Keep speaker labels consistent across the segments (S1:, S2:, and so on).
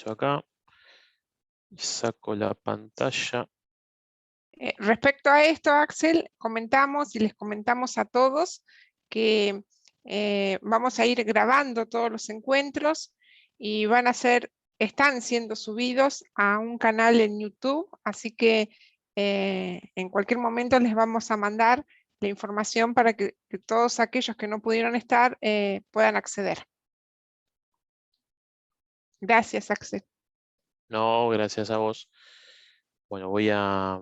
S1: acá y saco la pantalla.
S2: Respecto a esto, Axel, comentamos y les comentamos a todos que vamos a ir grabando todos los encuentros y están siendo subidos a un canal en YouTube, así que en cualquier momento les vamos a mandar la información para que todos aquellos que no pudieron estar puedan acceder. Gracias, Axel.
S1: No, gracias a vos. Bueno, voy a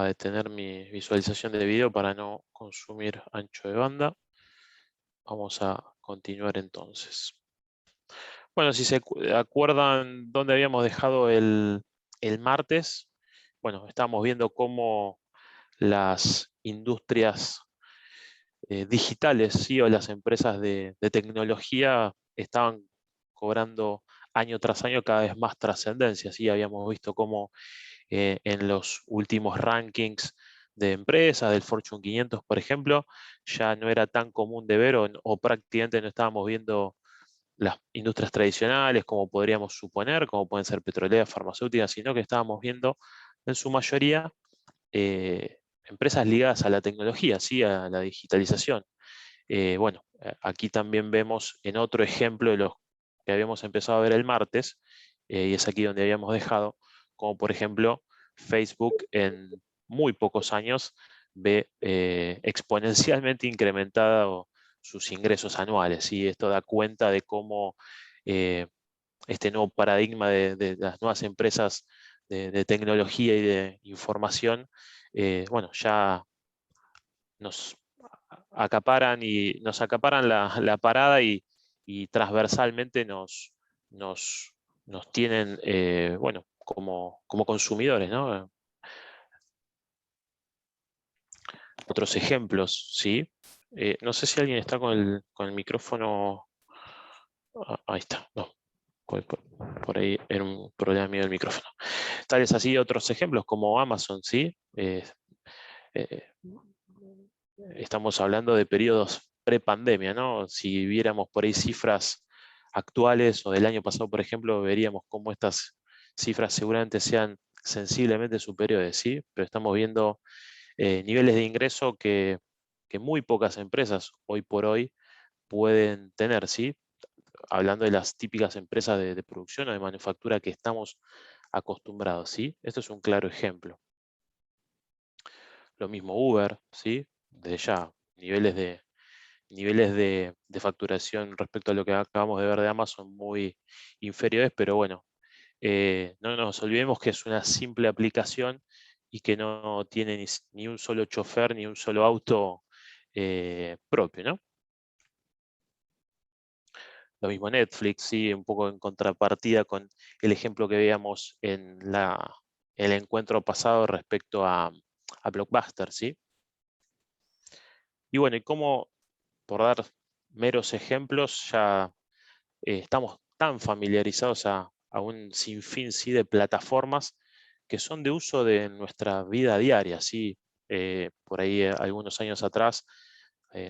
S1: detener mi visualización de video para no consumir ancho de banda. Vamos a continuar entonces. Bueno, si se acuerdan dónde habíamos dejado el martes, bueno, estábamos viendo cómo las industrias digitales, ¿sí? O las empresas de tecnología estaban cobrando año tras año cada vez más trascendencia, ¿sí? Habíamos visto cómo en los últimos rankings de empresas, del Fortune 500, por ejemplo, ya no era tan común de ver o prácticamente no estábamos viendo las industrias tradicionales, como podríamos suponer, como pueden ser petroleras, farmacéuticas, sino que estábamos viendo en su mayoría empresas ligadas a la tecnología, ¿sí? A la digitalización. Bueno, aquí también vemos en otro ejemplo de los que habíamos empezado a ver el martes, y es aquí donde habíamos dejado, como por ejemplo Facebook en muy pocos años ve exponencialmente incrementado sus ingresos anuales, y esto da cuenta de cómo este nuevo paradigma de las nuevas empresas de tecnología y de información, bueno, ya nos acaparan la parada y transversalmente nos tienen, bueno, como consumidores, ¿no? Otros ejemplos, ¿sí? No sé si alguien está con el micrófono. Ahí está, no. Por ahí era un problema mío del micrófono. Tales así otros ejemplos como Amazon, ¿sí? Eh, Estamos hablando de periodos pre-pandemia, ¿no? Si viéramos por ahí cifras actuales o del año pasado, por ejemplo, veríamos cómo estas cifras seguramente sean sensiblemente superiores, ¿sí? Pero estamos viendo niveles de ingreso que muy pocas empresas hoy por hoy pueden tener, ¿sí? Hablando de las típicas empresas de producción o de manufactura que estamos acostumbrados, ¿sí? Esto es un claro ejemplo. Lo mismo Uber, ¿sí? Desde ya, niveles de facturación respecto a lo que acabamos de ver de Amazon muy inferiores, pero bueno, no nos olvidemos que es una simple aplicación y que no tiene ni un solo chofer ni un solo auto propio, ¿no? Lo mismo Netflix, sí, un poco en contrapartida con el ejemplo que veíamos en el encuentro pasado respecto a Blockbuster, ¿sí? Y bueno, y como por dar meros ejemplos, ya estamos tan familiarizados a un sinfín, ¿sí? De plataformas que son de uso de nuestra vida diaria, ¿sí? Por ahí algunos años atrás,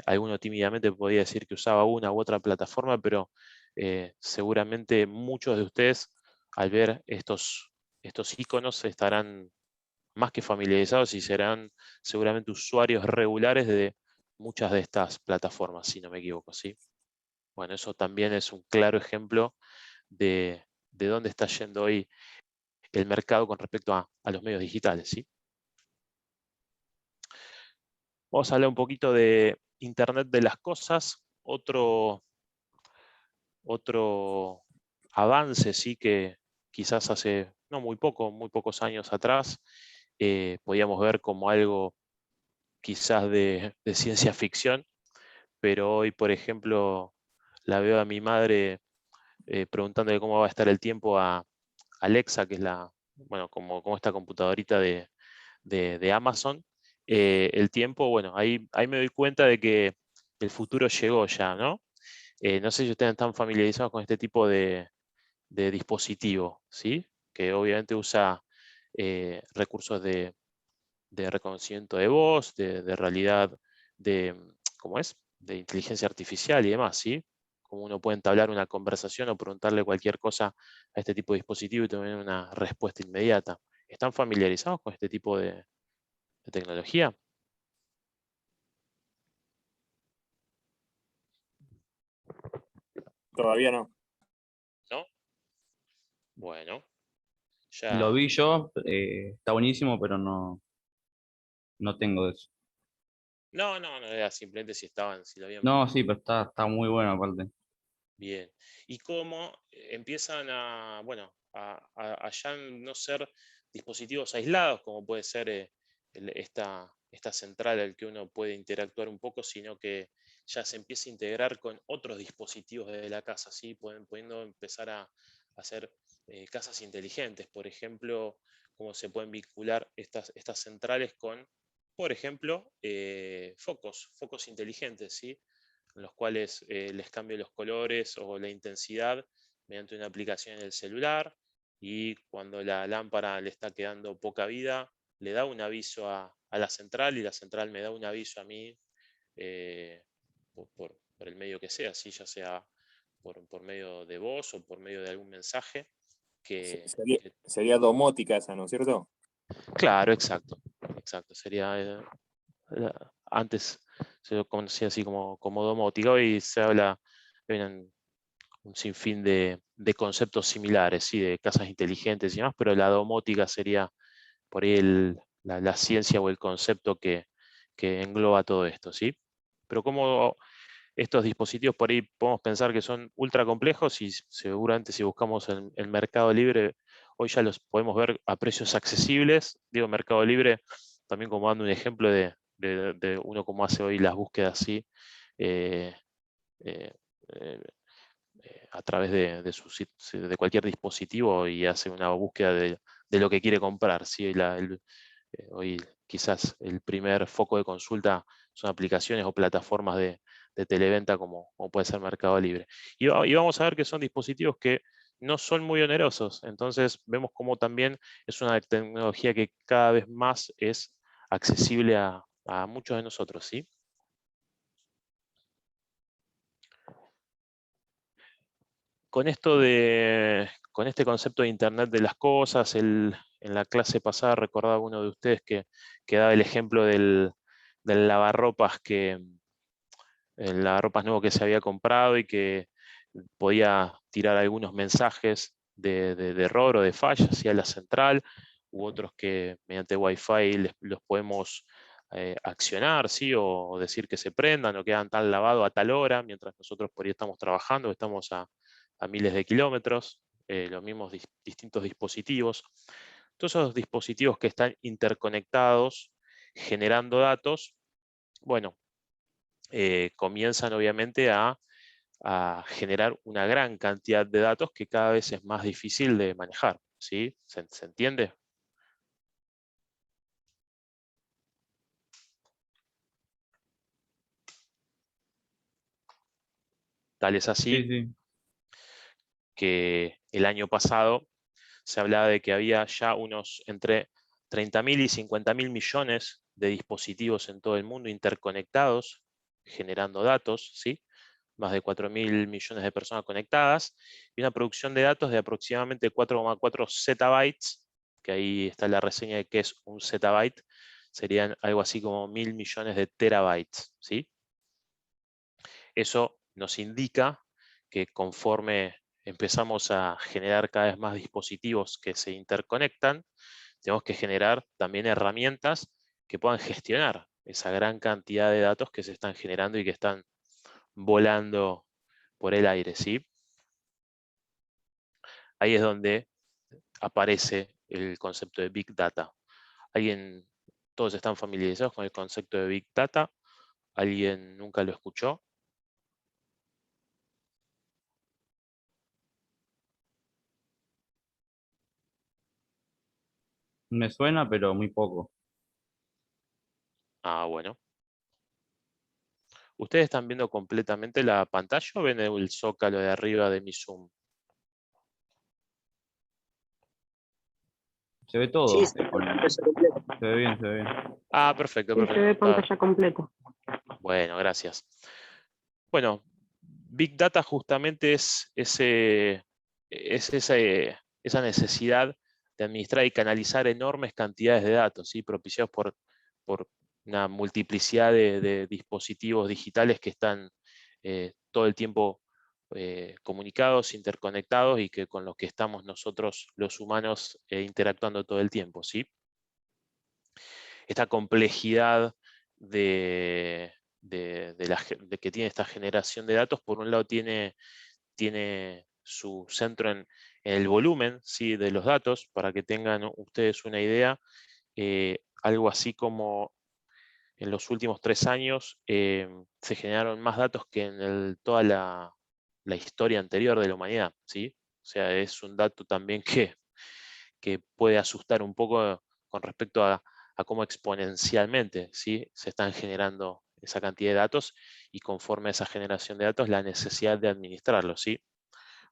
S1: alguno tímidamente podía decir que usaba una u otra plataforma, pero seguramente muchos de ustedes al ver estos iconos estarán más que familiarizados y serán seguramente usuarios regulares de muchas de estas plataformas, si no me equivoco, ¿sí? Bueno, eso también es un claro ejemplo de dónde está yendo hoy el mercado con respecto a los medios digitales, ¿sí? Vamos a hablar un poquito de Internet de las cosas, otro avance, sí, que quizás hace no muy pocos años atrás, podíamos ver como algo quizás de ciencia ficción, pero hoy, por ejemplo, la veo a mi madre preguntándole cómo va a estar el tiempo a Alexa, que es bueno, como esta computadorita de Amazon. El tiempo, bueno, ahí me doy cuenta de que el futuro llegó ya, ¿no? No sé si ustedes están familiarizados con este tipo de dispositivo, ¿sí? Que obviamente usa recursos de reconocimiento de voz, de realidad, ¿cómo es? De inteligencia artificial y demás, ¿sí? cómo uno puede entablar una conversación o preguntarle cualquier cosa a este tipo de dispositivo y tener una respuesta inmediata. ¿Están familiarizados con este tipo de tecnología?
S3: Todavía no.
S1: ¿No? Bueno,
S4: Lo
S1: ya.
S4: vi yo, está buenísimo, pero no tengo eso.
S1: No, era simplemente si lo habían
S4: No, sí, pero está muy bueno aparte.
S1: bien. ¿Y cómo empiezan bueno, a ya no ser dispositivos aislados, como puede ser esta central al que uno puede interactuar un poco, sino que ya se empieza a integrar con otros dispositivos de la casa, ¿sí? Pudiendo empezar a hacer casas inteligentes, por ejemplo, cómo se pueden vincular estas centrales con, por ejemplo, focos inteligentes, ¿sí? En los cuales les cambio los colores o la intensidad mediante una aplicación en el celular, y cuando la lámpara le está quedando poca vida, le da un aviso a la central y la central me da un aviso a mí eh, por el medio que sea, ¿sí? Ya sea por medio de voz o por medio de algún mensaje.
S3: Sería domótica esa, ¿no es cierto?
S1: Claro, exacto. Sería, antes se lo conocía así como domótica, hoy se habla de un sinfín de conceptos similares, ¿sí? De casas inteligentes y demás, pero la domótica sería por ahí la ciencia o el concepto que engloba todo esto, ¿sí? Pero como estos dispositivos por ahí podemos pensar que son ultra complejos, y seguramente si buscamos en Mercado Libre, hoy ya los podemos ver a precios accesibles. Digo Mercado Libre también como dando un ejemplo de uno como hace hoy las búsquedas, ¿sí? Eh, eh, eh, a través de cualquier dispositivo, y hace una búsqueda de lo que quiere comprar, ¿sí? Hoy quizás el primer foco de consulta son aplicaciones o plataformas de televenta como puede ser Mercado Libre. Y vamos a ver que son dispositivos que no son muy onerosos, entonces vemos cómo también es una tecnología que cada vez más es accesible a muchos de nosotros, ¿sí? Con con este concepto de Internet de las cosas, en la clase pasada recordaba uno de ustedes que daba el ejemplo del lavarropas el lavarropas nuevo que se había comprado y que podía tirar algunos mensajes de error o de falla hacia la central, u otros que mediante Wi-Fi los podemos accionar, ¿sí? O decir que se prendan o que hagan tal lavado a tal hora, mientras nosotros por ahí estamos trabajando, estamos a miles de kilómetros, los mismos distintos dispositivos. Todos esos dispositivos que están interconectados, generando datos, bueno, comienzan obviamente a generar una gran cantidad de datos que cada vez es más difícil de manejar, ¿sí? ¿Se entiende? Tal es así
S4: Sí, sí.
S1: que el año pasado se hablaba de que había ya unos entre 30.000 y 50.000 millones de dispositivos en todo el mundo interconectados, generando datos, ¿sí? Más de 4.000 millones de personas conectadas, y una producción de datos de aproximadamente 4,4 zettabytes, que ahí está la reseña de qué es un zettabyte, serían algo así como 1.000 millones de terabytes, ¿sí? Eso nos indica que conforme empezamos a generar cada vez más dispositivos que se interconectan, tenemos que generar también herramientas que puedan gestionar esa gran cantidad de datos que se están generando y que están volando por el aire, ¿sí? Ahí es donde aparece el concepto de Big Data. ¿Todos están familiarizados con el concepto de Big Data? ¿Alguien nunca lo escuchó?
S4: Me suena, pero muy poco.
S1: Ah, bueno. ¿Ustedes están viendo completamente la pantalla o ven el zócalo de arriba de mi Zoom?
S4: Se ve todo.
S5: Sí, se ve completo.
S4: Se ve bien, se ve bien.
S1: Ah, perfecto,
S5: Sí, se ve
S1: perfecto.
S5: pantalla completa.
S1: Bueno, gracias. Bueno, Big Data justamente es esa necesidad de administrar y canalizar enormes cantidades de datos, ¿sí? Propiciados por una multiplicidad de dispositivos digitales que están todo el tiempo comunicados, interconectados y con los que estamos nosotros los humanos interactuando todo el tiempo, ¿sí? Esta complejidad de que tiene esta generación de datos, por un lado tiene su centro en el volumen, ¿sí?, de los datos. Para que tengan ustedes una idea, algo así como en los últimos 3 años se generaron más datos que en toda la historia anterior de la humanidad, ¿sí? O sea, es un dato también que puede asustar un poco con respecto a cómo exponencialmente, ¿sí?, se están generando esa cantidad de datos, y conforme a esa generación de datos, la necesidad de administrarlos, ¿sí?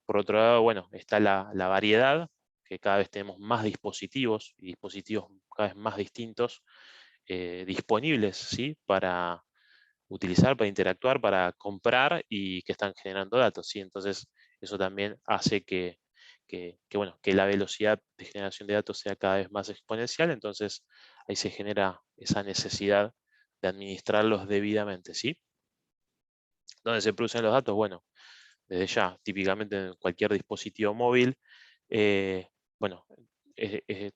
S1: Por otro lado, bueno, está la variedad, que cada vez tenemos más dispositivos, y dispositivos cada vez más distintos, disponibles, ¿sí?, para utilizar, para interactuar, para comprar, y que están generando datos, ¿sí? Entonces, eso también hace bueno, que la velocidad de generación de datos sea cada vez más exponencial. Entonces, ahí se genera esa necesidad de administrarlos debidamente, ¿sí? ¿Dónde se producen los datos? Bueno, desde ya, típicamente en cualquier dispositivo móvil. Bueno,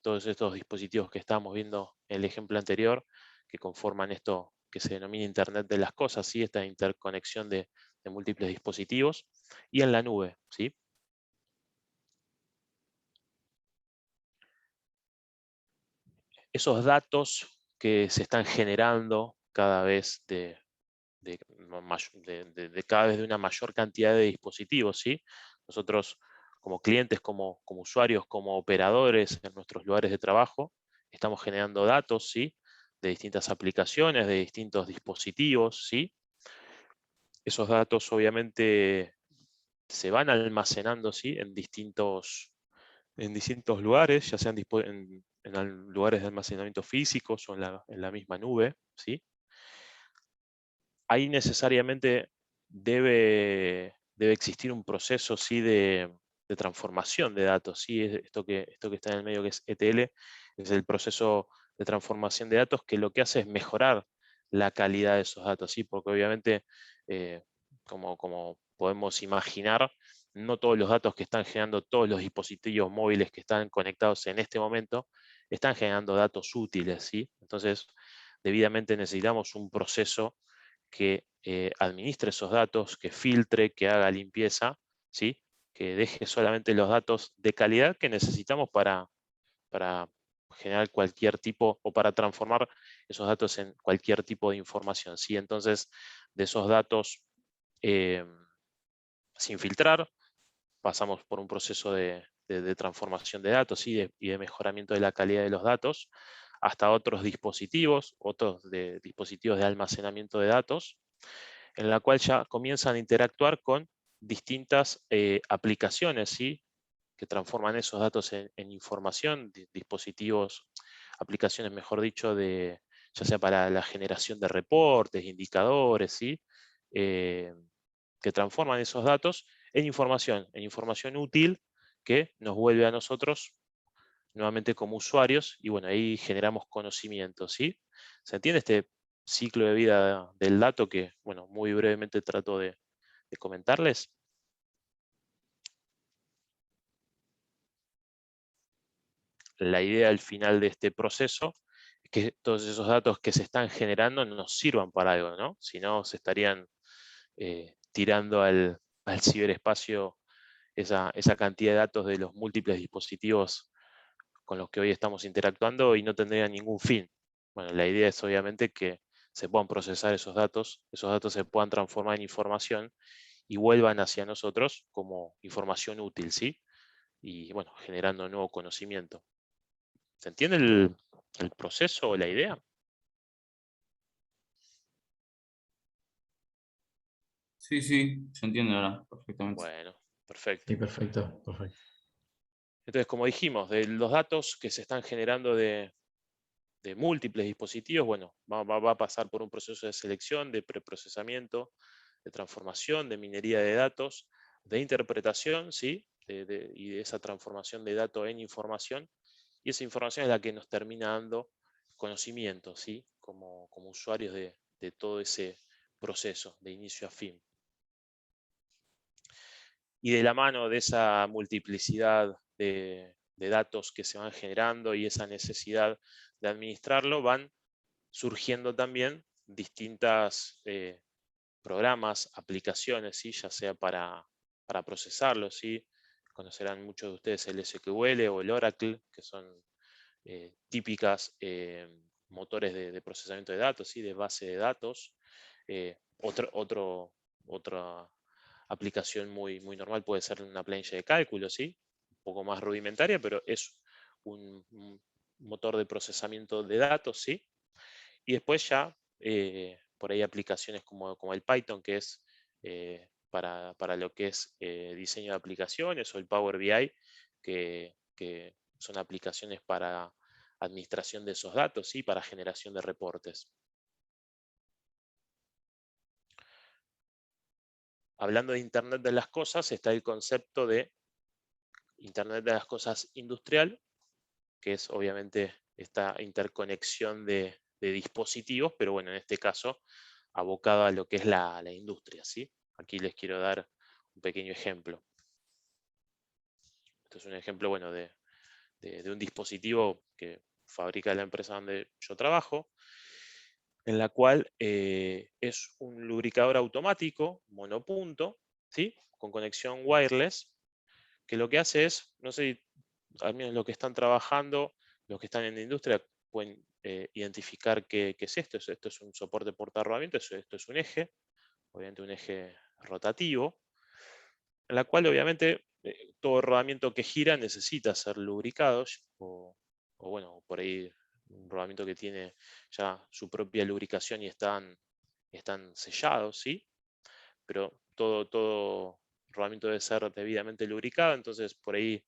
S1: todos estos dispositivos que estábamos viendo en el ejemplo anterior, que conforman esto que se denomina Internet de las cosas, ¿sí?, esta interconexión de múltiples dispositivos, y en la nube, ¿sí? Esos datos que se están generando cada vez cada vez de una mayor cantidad de dispositivos, ¿sí? Nosotros, como clientes, como usuarios, como operadores en nuestros lugares de trabajo, estamos generando datos, ¿sí?, de distintas aplicaciones, de distintos dispositivos, ¿sí? Esos datos obviamente se van almacenando, ¿sí?, en distintos lugares, ya sean en lugares de almacenamiento físicos o en la misma nube, ¿sí? Ahí necesariamente debe existir un proceso, ¿sí?, de transformación de datos, ¿sí? Esto que está en el medio, que es ETL, es el proceso de transformación de datos, que lo que hace es mejorar la calidad de esos datos, ¿sí? Porque obviamente, como podemos imaginar, no todos los datos que están generando todos los dispositivos móviles que están conectados en este momento están generando datos útiles, ¿sí? Entonces, debidamente necesitamos un proceso que administre esos datos, que filtre, que haga limpieza, ¿sí?, que deje solamente los datos de calidad que necesitamos para generar cualquier tipo, o para transformar esos datos en cualquier tipo de información, ¿sí? Entonces, de esos datos sin filtrar, pasamos por un proceso de transformación de datos, ¿sí?, y de mejoramiento de la calidad de los datos, hasta otros dispositivos, dispositivos de almacenamiento de datos, en la cual ya comienzan a interactuar con distintas aplicaciones, ¿sí?, que transforman esos datos en información, dispositivos, aplicaciones, mejor dicho, ya sea para la generación de reportes, indicadores, ¿sí?, que transforman esos datos en información útil, que nos vuelve a nosotros nuevamente como usuarios, y bueno, ahí generamos conocimiento, ¿sí? ¿Se entiende este ciclo de vida del dato que, bueno, muy brevemente trato de comentarles? La idea al final de este proceso es que todos esos datos que se están generando nos sirvan para algo, ¿no? Si no, se estarían tirando al ciberespacio esa cantidad de datos de los múltiples dispositivos con los que hoy estamos interactuando, y no tendría ningún fin. Bueno, la idea es obviamente que se puedan procesar esos datos se puedan transformar en información y vuelvan hacia nosotros como información útil, ¿sí? Y bueno, generando nuevo conocimiento. ¿Se entiende el proceso o la idea?
S4: Sí, sí, se entiende ahora perfectamente.
S1: Bueno, perfecto.
S5: Sí, perfecto, perfecto.
S1: Entonces, como dijimos, de los datos que se están generando de múltiples dispositivos, bueno, va a pasar por un proceso de selección, de preprocesamiento, transformación, de minería de datos, de interpretación, ¿sí? Y de esa transformación de datos en información, y esa información es la que nos termina dando conocimiento, ¿sí? Como usuarios de todo ese proceso, de inicio a fin. Y de la mano de esa multiplicidad de datos que se van generando y esa necesidad de administrarlo, van surgiendo también distintas programas, aplicaciones, ¿sí? Ya sea para procesarlo, ¿sí? Conocerán muchos de ustedes el SQL o el Oracle, que son típicas motores de procesamiento de datos, ¿sí? De base de datos. Otra aplicación muy normal puede ser una planilla de cálculo, ¿sí? Un poco más rudimentaria, pero es un motor de procesamiento de datos, ¿sí? Y después ya por ahí aplicaciones como el Python, que es para lo que es diseño de aplicaciones, o el Power BI, que son aplicaciones para administración de esos datos, ¿sí? Para generación de reportes. Hablando de Internet de las cosas, está el concepto de Internet de las cosas industrial, que es obviamente esta interconexión de dispositivos, pero bueno, en este caso abocado a lo que es la industria, ¿sí? Aquí les quiero dar un pequeño ejemplo. Esto es un ejemplo, bueno, de un dispositivo que fabrica la empresa donde yo trabajo, en la cual es un lubricador automático, monopunto, ¿sí? Con conexión wireless, que lo que hace es, no sé, al menos los que están trabajando, los que están en la industria, pueden identificar qué es esto. Esto es un soporte porta-rodamiento, esto es un eje, obviamente un eje rotativo, en la cual obviamente todo rodamiento que gira necesita ser lubricado, o bueno, por ahí un rodamiento que tiene ya su propia lubricación y están sellados, ¿sí? Pero todo rodamiento debe ser debidamente lubricado, entonces por ahí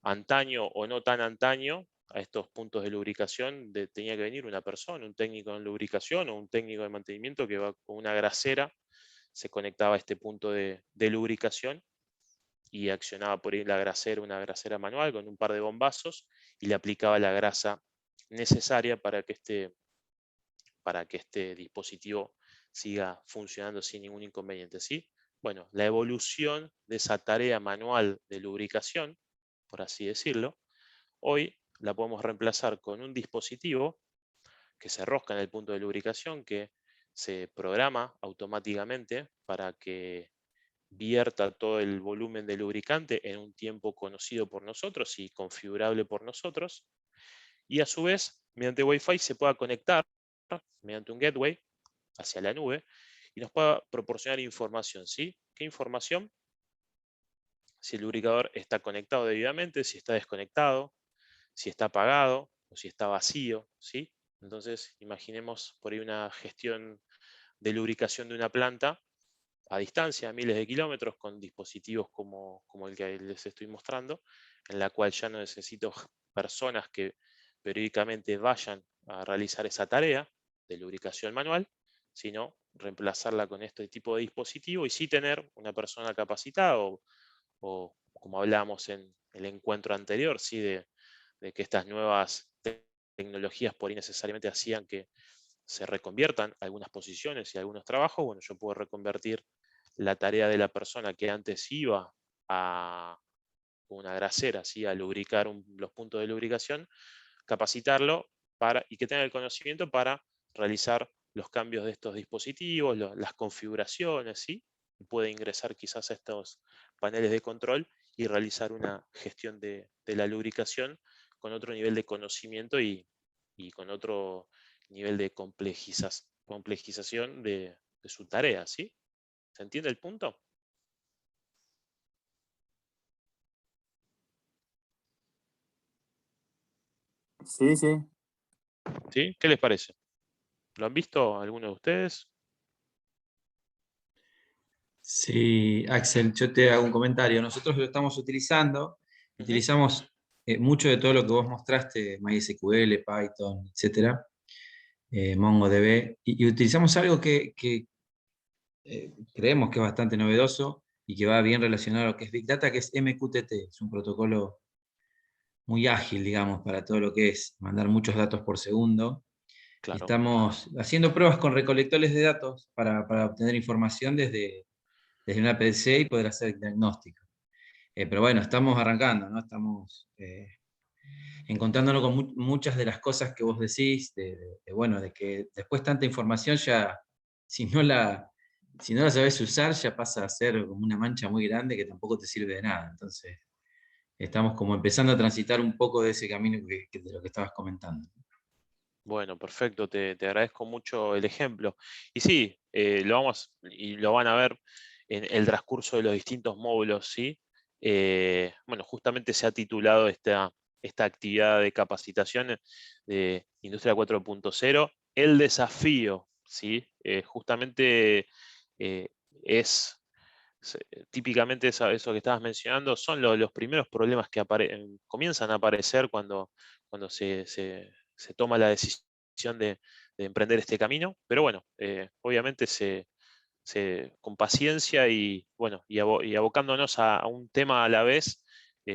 S1: antaño o no tan antaño, a estos puntos de lubricación tenía que venir una persona, un técnico en lubricación o un técnico de mantenimiento que va con una grasera, se conectaba a este punto de lubricación y accionaba por ahí la grasera, una grasera manual con un par de bombazos, y le aplicaba la grasa necesaria para que este dispositivo siga funcionando sin ningún inconveniente, ¿sí? Bueno, la evolución de esa tarea manual de lubricación, por así decirlo, hoy la podemos reemplazar con un dispositivo que se rosca en el punto de lubricación, que se programa automáticamente para que vierta todo el volumen de lubricante en un tiempo conocido por nosotros y configurable por nosotros, y a su vez, mediante Wi-Fi se pueda conectar mediante un gateway hacia la nube y nos pueda proporcionar información, ¿sí? ¿Qué información? Si el lubricador está conectado debidamente, si está desconectado, si está apagado o si está vacío, ¿sí? Entonces, imaginemos por ahí una gestión de lubricación de una planta a distancia, a miles de kilómetros, con dispositivos como el que les estoy mostrando, en la cual ya no necesito personas que periódicamente vayan a realizar esa tarea de lubricación manual, sino reemplazarla con este tipo de dispositivo y sí tener una persona capacitada o como hablábamos en el encuentro anterior, ¿sí? de que estas nuevas tecnologías por ahí necesariamente hacían que se reconviertan algunas posiciones y algunos trabajos. Bueno, yo puedo reconvertir la tarea de la persona que antes iba a una grasera, ¿sí? A lubricar los puntos de lubricación, capacitarlo y que tenga el conocimiento para realizar los cambios de estos dispositivos, las configuraciones, ¿sí? Puede ingresar quizás a estos paneles de control y realizar una gestión de la lubricación con otro nivel de conocimiento y con otro nivel de complejización de su tarea, ¿sí? ¿Se entiende el punto?
S3: Sí, sí.
S1: ¿Sí? ¿Qué les parece? ¿Lo han visto alguno de ustedes?
S5: Sí, Axel, yo te hago un comentario. Nosotros lo estamos utilizando, utilizamos mucho de todo lo que vos mostraste, MySQL, Python, etcétera, MongoDB, y utilizamos algo que creemos que es bastante novedoso y que va bien relacionado a lo que es Big Data, que es MQTT. Es un protocolo muy ágil, digamos, para todo lo que es mandar muchos datos por segundo. Y
S1: Claro.
S5: estamos haciendo pruebas con recolectores de datos para obtener información desde una PC y poder hacer diagnóstico. Pero bueno, estamos arrancando, ¿no? Estamos encontrándonos con muchas de las cosas que vos decís, bueno, de que después tanta información ya, si no la sabes usar, ya pasa a ser como una mancha muy grande que tampoco te sirve de nada. Entonces, estamos como empezando a transitar un poco de ese camino de lo que estabas comentando.
S1: Bueno, perfecto, te agradezco mucho el ejemplo. Y sí, lo van a ver en el transcurso de los distintos módulos, ¿sí? Bueno, justamente se ha titulado esta actividad de capacitación de Industria 4.0, el desafío, ¿sí? Justamente eh, es típicamente eso que estabas mencionando, son los primeros problemas que comienzan a aparecer cuando se toma la decisión de emprender este camino, pero bueno, obviamente con paciencia y, bueno, y abocándonos a un tema a la vez,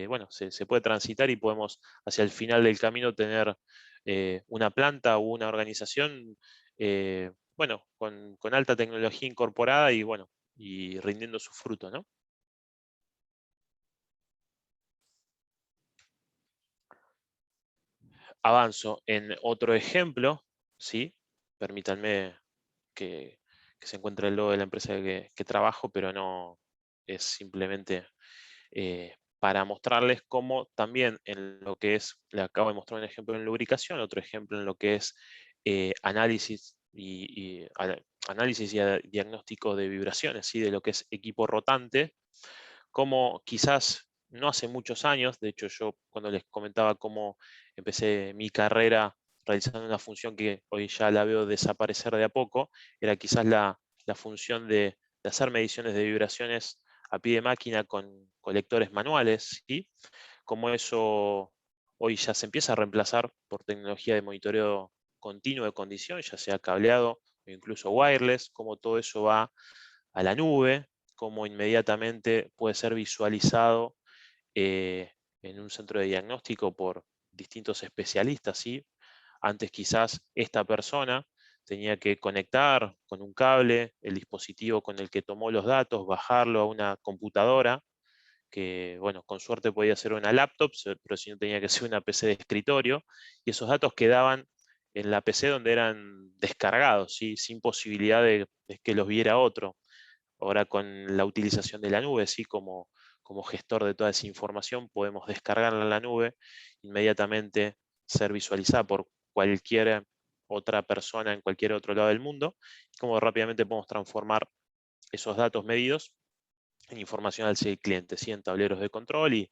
S1: bueno, se puede transitar y podemos hacia el final del camino tener una planta o una organización, bueno, con alta tecnología incorporada y, bueno, y rindiendo su fruto, ¿no? Avanzo en otro ejemplo, ¿sí? Permítanme que se encuentre el logo de la empresa que trabajo, pero no es simplemente para mostrarles cómo también en lo que es, le acabo de mostrar un ejemplo en lubricación, otro ejemplo en lo que es análisis análisis y diagnóstico de vibraciones, ¿sí? De lo que es equipo rotante, como quizás no hace muchos años, de hecho yo cuando les comentaba cómo empecé mi carrera realizando una función que hoy ya la veo desaparecer de a poco, era quizás la función de hacer mediciones de vibraciones a pie de máquina con colectores manuales, ¿sí? Como eso hoy ya se empieza a reemplazar por tecnología de monitoreo continuo de condición, ya sea cableado o incluso wireless, como todo eso va a la nube, como inmediatamente puede ser visualizado en un centro de diagnóstico por distintos especialistas, ¿sí? Antes quizás esta persona tenía que conectar con un cable el dispositivo con el que tomó los datos, bajarlo a una computadora, que, bueno, con suerte podía ser una laptop, pero si no tenía que ser una PC de escritorio, y esos datos quedaban en la PC donde eran descargados, ¿sí? Sin posibilidad de que los viera otro. Ahora con la utilización de la nube, ¿sí? Como gestor de toda esa información, podemos descargarla en la nube, inmediatamente ser visualizada por cualquier otra persona en cualquier otro lado del mundo, y cómo rápidamente podemos transformar esos datos medidos en información al cliente, ¿sí? En tableros de control y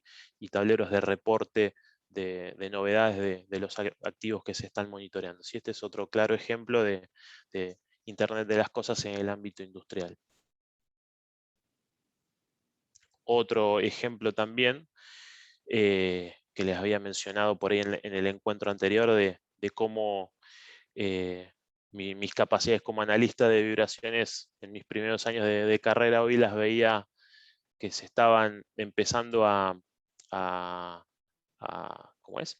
S1: tableros de reporte de novedades de los activos que se están monitoreando, ¿sí? Este es otro claro ejemplo de Internet de las cosas en el ámbito industrial. Otro ejemplo también que les había mencionado por ahí en el encuentro anterior de cómo mis capacidades como analista de vibraciones en mis primeros años de carrera hoy las veía que se estaban empezando ¿cómo es?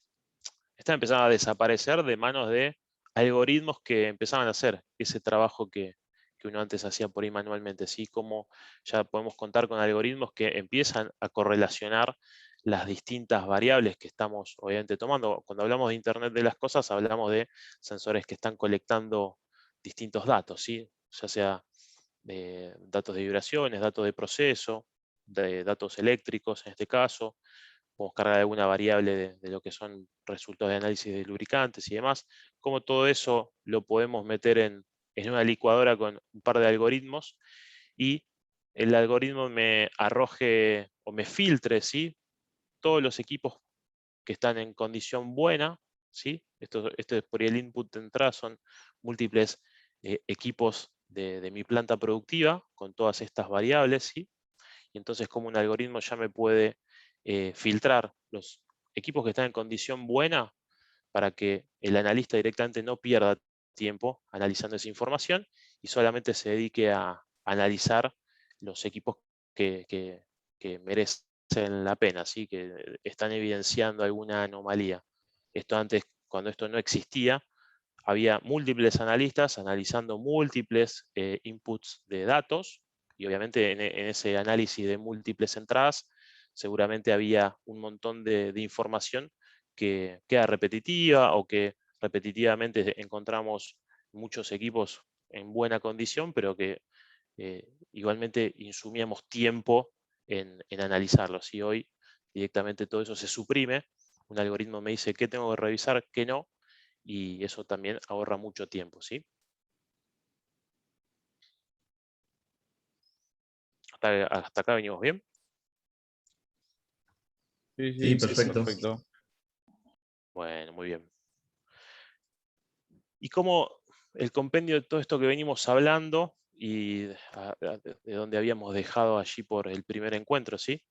S1: Estaban empezando a desaparecer de manos de algoritmos que empezaban a hacer ese trabajo que uno antes hacía por ahí manualmente, así como ya podemos contar con algoritmos que empiezan a correlacionar las distintas variables que estamos obviamente tomando. Cuando hablamos de Internet de las cosas, hablamos de sensores que están colectando distintos datos, ¿sí? Ya sea datos de vibraciones, datos de proceso, de datos eléctricos en este caso, podemos cargar alguna variable de lo que son resultados de análisis de lubricantes y demás, como todo eso lo podemos meter en una licuadora con un par de algoritmos y el algoritmo me arroje o me filtre, ¿sí? Todos los equipos que están en condición buena, ¿sí? Esto por el input de entrada son múltiples equipos de mi planta productiva con todas estas variables, ¿sí? Y entonces como un algoritmo ya me puede filtrar los equipos que están en condición buena para que el analista directamente no pierda tiempo analizando esa información y solamente se dedique a analizar los equipos que merecen la pena, ¿sí? Que están evidenciando alguna anomalía. Esto antes, cuando esto no existía, había múltiples analistas analizando múltiples inputs de datos, y obviamente en ese análisis de múltiples entradas seguramente había un montón de información que queda repetitiva, o que repetitivamente encontramos muchos equipos en buena condición, pero que igualmente insumíamos tiempo en analizarlos. Y hoy directamente todo eso se suprime. Un algoritmo me dice qué tengo que revisar, qué no, y eso también ahorra mucho tiempo, ¿sí? ¿Hasta acá venimos bien?
S4: Sí,
S5: Sí,
S4: sí,
S5: perfecto.
S4: perfecto.
S1: Bueno, muy bien. Y como el compendio de todo esto que venimos hablando, y de donde habíamos dejado allí por el primer encuentro, ¿sí?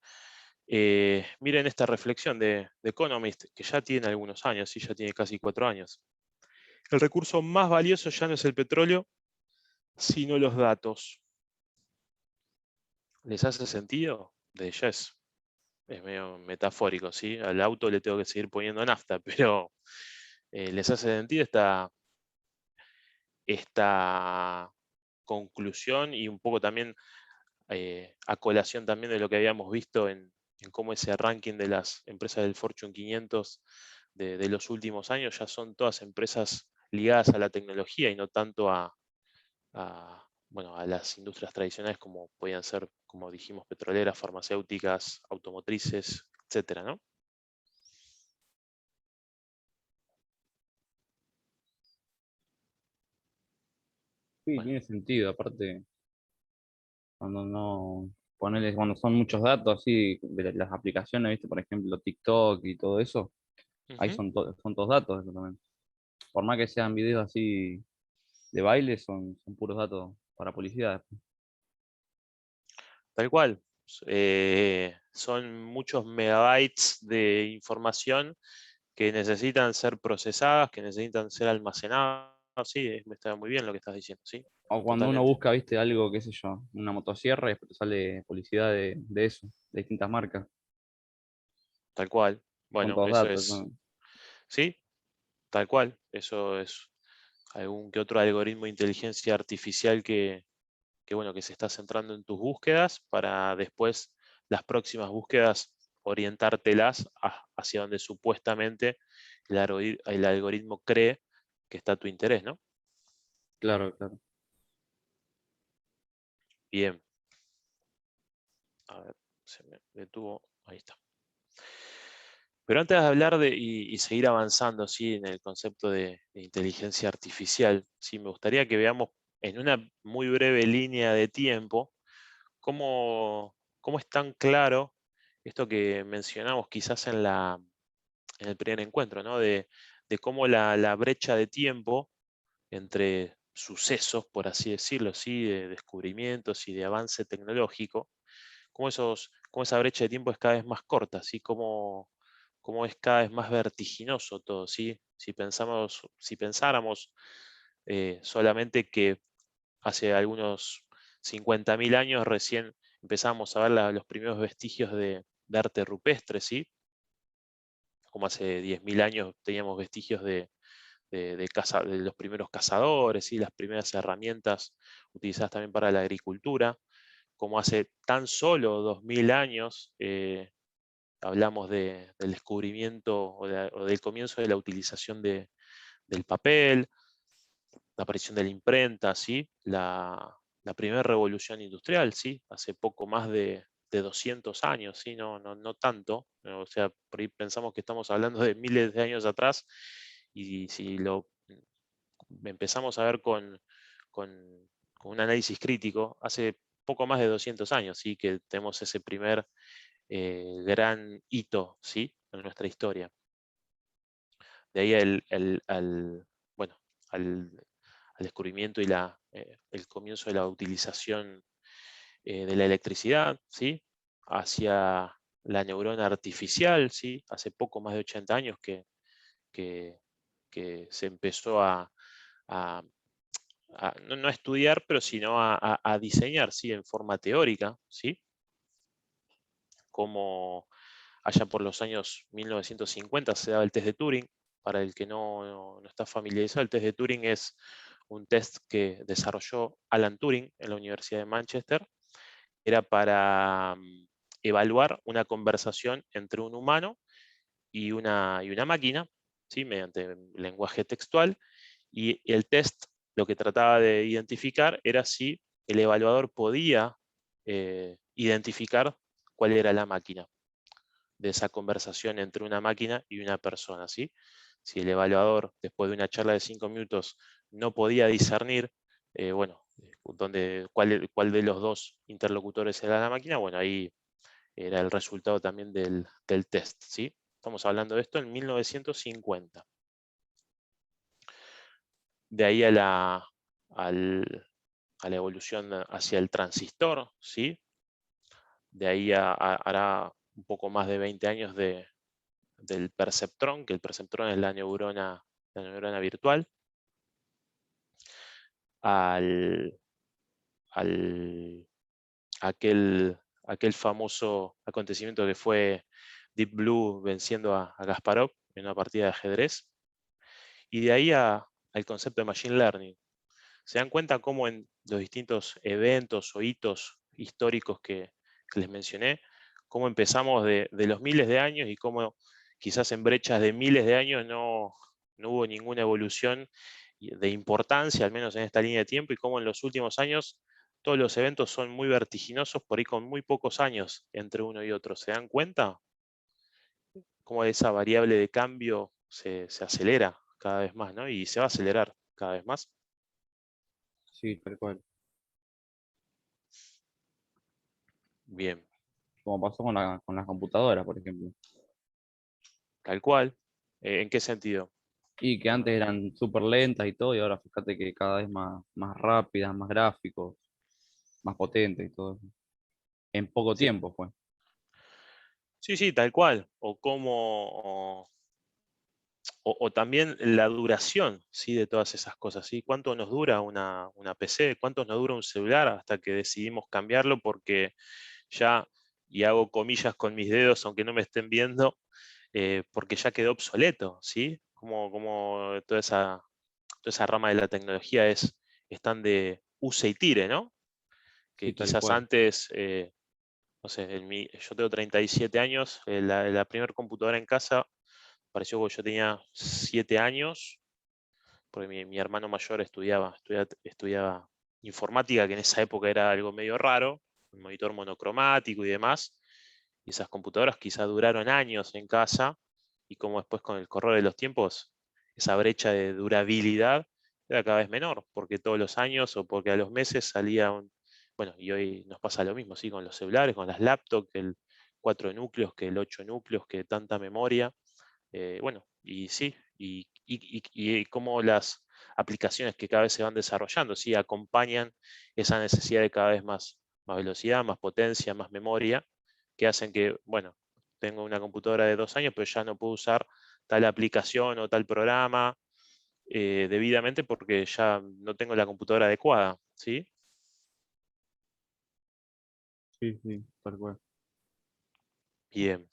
S1: Miren esta reflexión de Economist, que ya tiene algunos años, ¿sí? Ya tiene casi 4 años. El recurso más valioso ya no es el petróleo, sino los datos. ¿Les hace sentido? De ya es medio metafórico, ¿sí? Al auto le tengo que seguir poniendo nafta, pero ¿les hace sentido esta conclusión? Y un poco también a colación también de lo que habíamos visto en cómo ese ranking de las empresas del Fortune 500 de los últimos años ya son todas empresas ligadas a la tecnología y no tanto bueno, a las industrias tradicionales, como podían ser, como dijimos, petroleras, farmacéuticas, automotrices, etcétera, ¿no?
S4: Sí,
S1: Bueno,
S4: tiene sentido. Aparte, cuando son muchos datos así de las aplicaciones, ¿viste? Por ejemplo, TikTok y todo eso, ahí
S1: ujú,
S4: son todos datos eso también. Por más que sean videos así de baile, son puros datos para publicidad.
S1: tal cual. Son muchos megabytes de información que necesitan ser procesadas, que necesitan ser almacenadas. Sí, me está muy bien lo que estás diciendo, sí,
S4: O cuando uno
S1: totalmente.
S4: busca, viste, algo, qué sé yo, una motosierra y después te sale publicidad de eso, de distintas marcas.
S1: Tal cual.
S4: Son
S1: Bueno,
S4: todos
S1: eso
S4: datos,
S1: es,
S4: ¿no?
S1: sí, tal cual. Eso es algún que otro algoritmo de inteligencia artificial bueno, que se está centrando en tus búsquedas, para después las próximas búsquedas orientártelas hacia donde supuestamente el algoritmo cree que está tu interés, ¿no?
S4: Claro, claro.
S1: Bien. A ver, se me detuvo. Ahí está. Pero antes de hablar y seguir avanzando, ¿sí? En el concepto de inteligencia artificial, ¿sí? Me gustaría que veamos en una muy breve línea de tiempo cómo es tan claro esto que mencionamos quizás en el primer encuentro, ¿no? De cómo la brecha de tiempo entre sucesos, por así decirlo, ¿sí? De descubrimientos y de avance tecnológico, cómo esa brecha de tiempo es cada vez más corta, ¿sí? Cómo es cada vez más vertiginoso todo, ¿sí? Si pensáramos solamente que hace algunos 50.000 años recién empezamos a ver los primeros vestigios de arte rupestre, ¿sí? Como hace 10.000 años teníamos vestigios de los primeros cazadores, ¿sí? Las primeras herramientas utilizadas también para la agricultura. Como hace tan solo 2.000 años hablamos del descubrimiento o del comienzo de la utilización del papel, la aparición de la imprenta, ¿sí? La primera revolución industrial, ¿sí? Hace poco más de 200 años, ¿sí? No tanto. O sea, por ahí pensamos que estamos hablando de miles de años atrás, y si lo empezamos a ver con un análisis crítico, hace poco más de 200 años, ¿sí? Que tenemos ese primer gran hito, ¿sí? En nuestra historia. De ahí bueno, al descubrimiento y el comienzo de la utilización de la electricidad, ¿sí? Hacia la neurona artificial, ¿sí? Hace poco más de 80 años que se empezó a no a estudiar, pero sino a diseñar, ¿sí? En forma teórica, ¿sí? Como allá por los años 1950 se daba el test de Turing. Para el que no está familiarizado, el test de Turing es un test que desarrolló Alan Turing en la Universidad de Manchester. Era para evaluar una conversación entre un humano y una máquina, ¿sí? Mediante lenguaje textual. Y el test lo que trataba de identificar era si el evaluador podía identificar cuál era la máquina de esa conversación entre una máquina y una persona, ¿sí? Si el evaluador, después de una charla de 5 minutos, no podía discernir, bueno, cuál de los dos interlocutores era la máquina, bueno, ahí era el resultado también del test, ¿sí? Estamos hablando de esto en 1950. De ahí a la evolución hacia el transistor, ¿sí? De ahí hará un poco más de 20 años del perceptrón, que el perceptrón es la neurona virtual, aquel famoso acontecimiento que fue Deep Blue venciendo a Kasparov en una partida de ajedrez, y de ahí al concepto de Machine Learning. Se dan cuenta cómo en los distintos eventos o hitos históricos que les mencioné, cómo empezamos de los miles de años y cómo quizás en brechas de miles de años no hubo ninguna evolución de importancia, al menos en esta línea de tiempo, y cómo en los últimos años todos los eventos son muy vertiginosos, por ahí con muy pocos años entre uno y otro. ¿Se dan cuenta? Cómo esa variable de cambio se acelera cada vez más, ¿no? Y se va a acelerar cada vez más.
S4: Sí, tal cual.
S1: Bien,
S4: Como pasó con las computadoras, por ejemplo.
S1: tal cual. ¿En qué sentido?
S4: Y que antes eran súper lentas y todo, y ahora fíjate que cada vez más rápidas, más gráficos, más potentes y todo eso. En poco
S1: Sí,
S4: tiempo fue.
S1: sí, tal cual. O cómo, o también la duración, ¿sí? De todas esas cosas, ¿sí? ¿Cuánto nos dura una PC? ¿Cuánto nos dura un celular hasta que decidimos cambiarlo? Porque ya, y hago comillas con mis dedos, aunque no me estén viendo, porque ya quedó obsoleto, ¿sí? Como toda esa rama de la tecnología están de use y tire, ¿no?
S4: Sí,
S1: Que
S4: tal
S1: quizás
S4: cual.
S1: antes, no sé, yo tengo 37 años, la primera computadora en casa pareció que yo tenía 7 años, porque mi hermano mayor estudiaba informática, que en esa época era algo medio raro, un monitor monocromático y demás, y esas computadoras quizás duraron años en casa, y como después con el correr de los tiempos, esa brecha de durabilidad era cada vez menor, porque todos los años o porque a los meses salía bueno, y hoy nos pasa lo mismo, ¿sí? Con los celulares, con las laptops, que el 4 núcleos, que el 8 núcleos, que tanta memoria. Bueno, y sí, y cómo las aplicaciones que cada vez se van desarrollando, ¿sí? Acompañan esa necesidad de cada vez más velocidad, más potencia, más memoria, que hacen que, bueno, tengo una computadora de 2 años, pero ya no puedo usar tal aplicación o tal programa debidamente porque ya no tengo la computadora adecuada, ¿sí?
S4: Sí, sí, tal cual.
S1: Bien.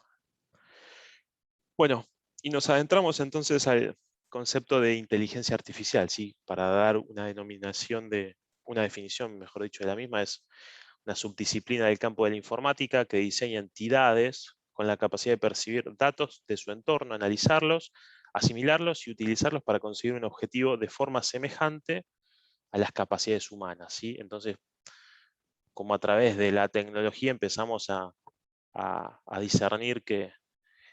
S1: Bueno, y nos adentramos entonces al concepto de inteligencia artificial, ¿sí? Para dar una definición, mejor dicho, de la misma, es una subdisciplina del campo de la informática que diseña entidades con la capacidad de percibir datos de su entorno, analizarlos, asimilarlos y utilizarlos para conseguir un objetivo de forma semejante a las capacidades humanas, ¿sí? Entonces, como a través de la tecnología empezamos a discernir que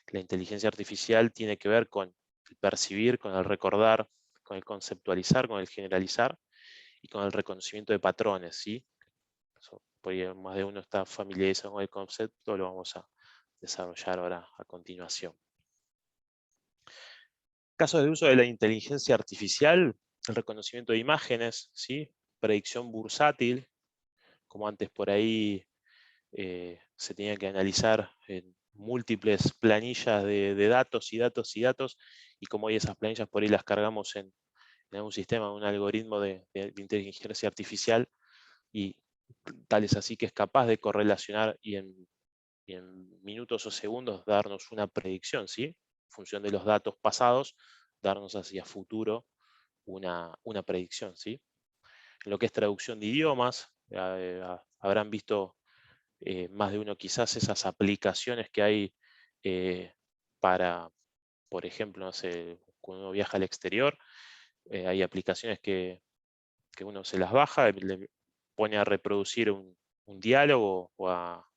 S1: la inteligencia artificial tiene que ver con el percibir, con el recordar, con el conceptualizar, con el generalizar y con el reconocimiento de patrones, ¿sí? Por ahí más de uno está familiarizado con el concepto, lo vamos a desarrollar ahora a continuación. Casos de uso de la inteligencia artificial, el reconocimiento de imágenes, ¿sí? Predicción bursátil, como antes por ahí se tenía que analizar en múltiples planillas de datos y datos y datos, y como hoy esas planillas por ahí las cargamos en en un sistema, un algoritmo de inteligencia artificial, y tal es así que es capaz de correlacionar y en minutos o segundos darnos una predicción, ¿sí? En función de los datos pasados, darnos hacia futuro una predicción, ¿sí? En lo que es traducción de idiomas, habrán visto más de uno quizás esas aplicaciones que hay para, por ejemplo, no sé, cuando uno viaja al exterior, hay aplicaciones que uno se las baja, le pone a reproducir un diálogo o a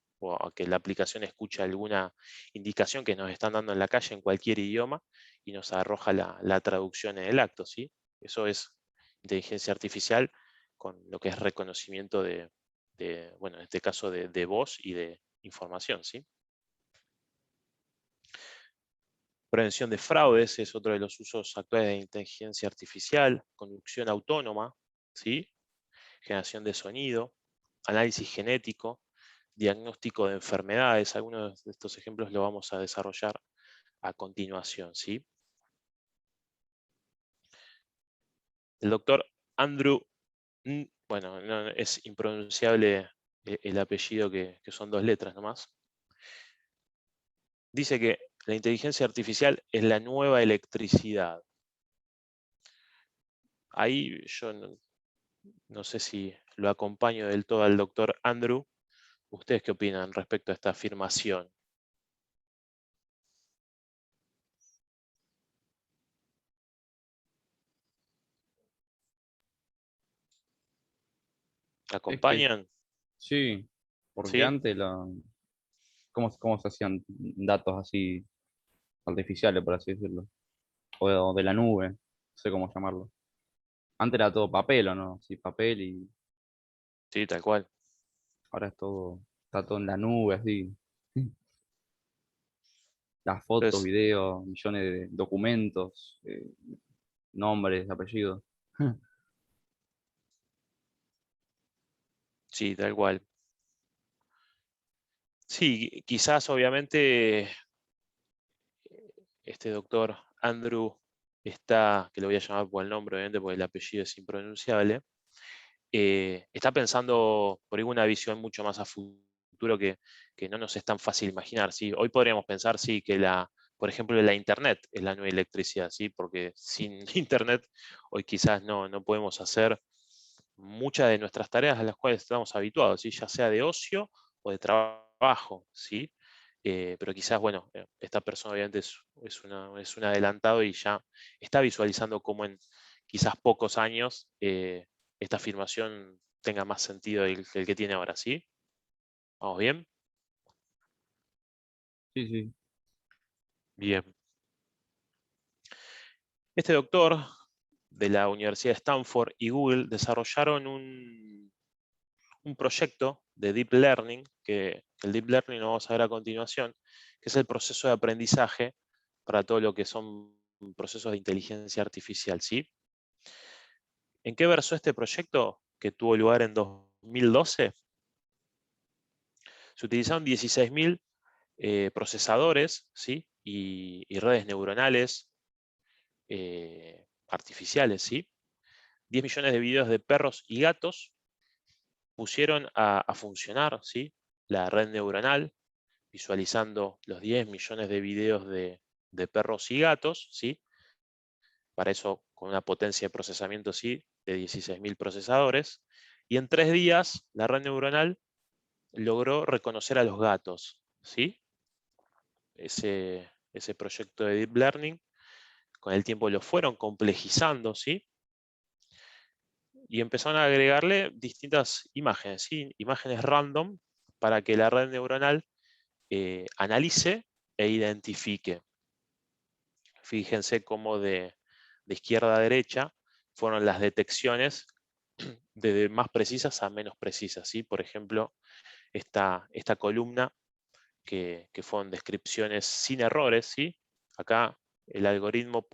S1: que la aplicación escuche alguna indicación que nos están dando en la calle en cualquier idioma y nos arroja la traducción en el acto, ¿sí? Eso es inteligencia artificial con lo que es reconocimiento bueno, en este caso de voz y de información, ¿sí? Prevención de fraudes es otro de los usos actuales de inteligencia artificial, conducción autónoma, ¿sí? Generación de sonido, análisis genético, diagnóstico de enfermedades. Algunos de estos ejemplos los vamos a desarrollar a continuación, ¿sí? El doctor Andrew, bueno, no, es impronunciable el apellido que son 2 letras nomás. Dice que la inteligencia artificial es la nueva electricidad. Ahí yo no sé si lo acompaño del todo al doctor Andrew. ¿Ustedes qué opinan respecto a esta afirmación?
S4: Es que
S1: ¿Acompañan?
S4: sí, porque
S1: ¿Sí?
S4: antes ¿cómo se hacían datos así artificiales, por así decirlo? O de la nube, no sé cómo llamarlo. Antes era todo papel, ¿o no? Sí, papel, y
S1: Sí, tal cual.
S4: ahora está todo en la nube, así. Las fotos,
S1: Entonces,
S4: videos, millones de documentos, nombres, apellidos.
S1: sí, tal cual. Sí, quizás obviamente este doctor Andrew está, que lo voy a llamar por el nombre, obviamente, porque el apellido es impronunciable, está pensando por ahí una visión mucho más a futuro que no nos es tan fácil imaginar, ¿sí? Hoy podríamos pensar, sí, que por ejemplo, la Internet es la nueva electricidad, ¿sí? Porque sin Internet hoy quizás no podemos hacer muchas de nuestras tareas a las cuales estamos habituados, ¿sí? Ya sea de ocio o de trabajo, ¿sí? Pero quizás, bueno, esta persona obviamente es un adelantado y ya está visualizando cómo en quizás pocos años esta afirmación tenga más sentido que el que tiene ahora, ¿sí? ¿Vamos bien?
S4: Sí, sí.
S1: Bien. Este doctor de la Universidad de Stanford y Google desarrollaron un proyecto de Deep Learning, que el Deep Learning lo vamos a ver a continuación, que es el proceso de aprendizaje para todo lo que son procesos de inteligencia artificial, ¿sí? ¿En qué versó este proyecto que tuvo lugar en 2012? Se utilizaron 16.000 procesadores, ¿sí? y redes neuronales artificiales, ¿sí? 10 millones de videos de perros y gatos pusieron a funcionar, ¿sí? La red neuronal, visualizando los 10 millones de videos de perros y gatos, ¿sí? Para eso con una potencia de procesamiento, ¿sí? de 16.000 procesadores. Y en 3 días la red neuronal logró reconocer a los gatos, ¿sí? Ese proyecto de Deep Learning, con el tiempo lo fueron complejizando, ¿sí? Y empezaron a agregarle distintas imágenes, ¿sí? Imágenes random, para que la red neuronal analice e identifique. Fíjense cómo de izquierda a derecha fueron las detecciones de más precisas a menos precisas, ¿sí? Por ejemplo, esta columna que fueron descripciones sin errores, ¿sí? Acá el algoritmo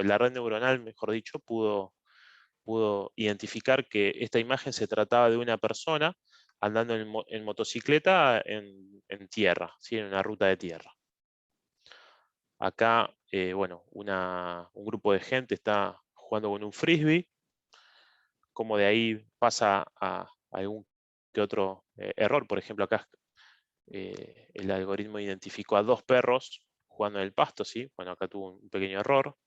S1: la red neuronal, mejor dicho, pudo identificar que esta imagen se trataba de una persona andando en motocicleta en tierra, ¿sí? En una ruta de tierra. Acá, bueno, un grupo de gente está jugando con un frisbee, como de ahí pasa a algún que otro error. Por ejemplo, acá el algoritmo identificó a 2 perros jugando en el pasto, ¿sí? Bueno, acá tuvo un pequeño error.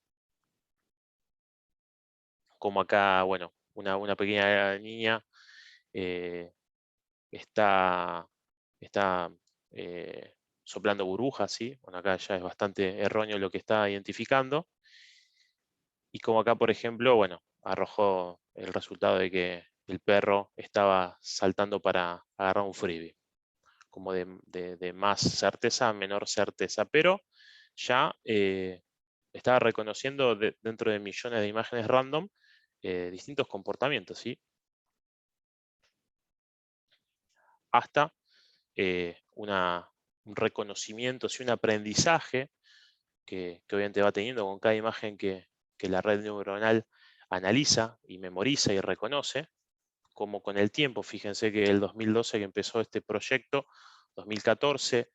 S1: Como acá, bueno, una pequeña niña está soplando burbujas, ¿sí? Bueno, acá ya es bastante erróneo lo que está identificando. Y como acá, por ejemplo, bueno, arrojó el resultado de que el perro estaba saltando para agarrar un frisbee. Como de más certeza a menor certeza, pero ya estaba reconociendo dentro de millones de imágenes random distintos comportamientos, ¿sí? Hasta un reconocimiento, ¿sí? Un aprendizaje que obviamente va teniendo con cada imagen que la red neuronal analiza y memoriza y reconoce, como con el tiempo. Fíjense que el 2012 que empezó este proyecto, 2014,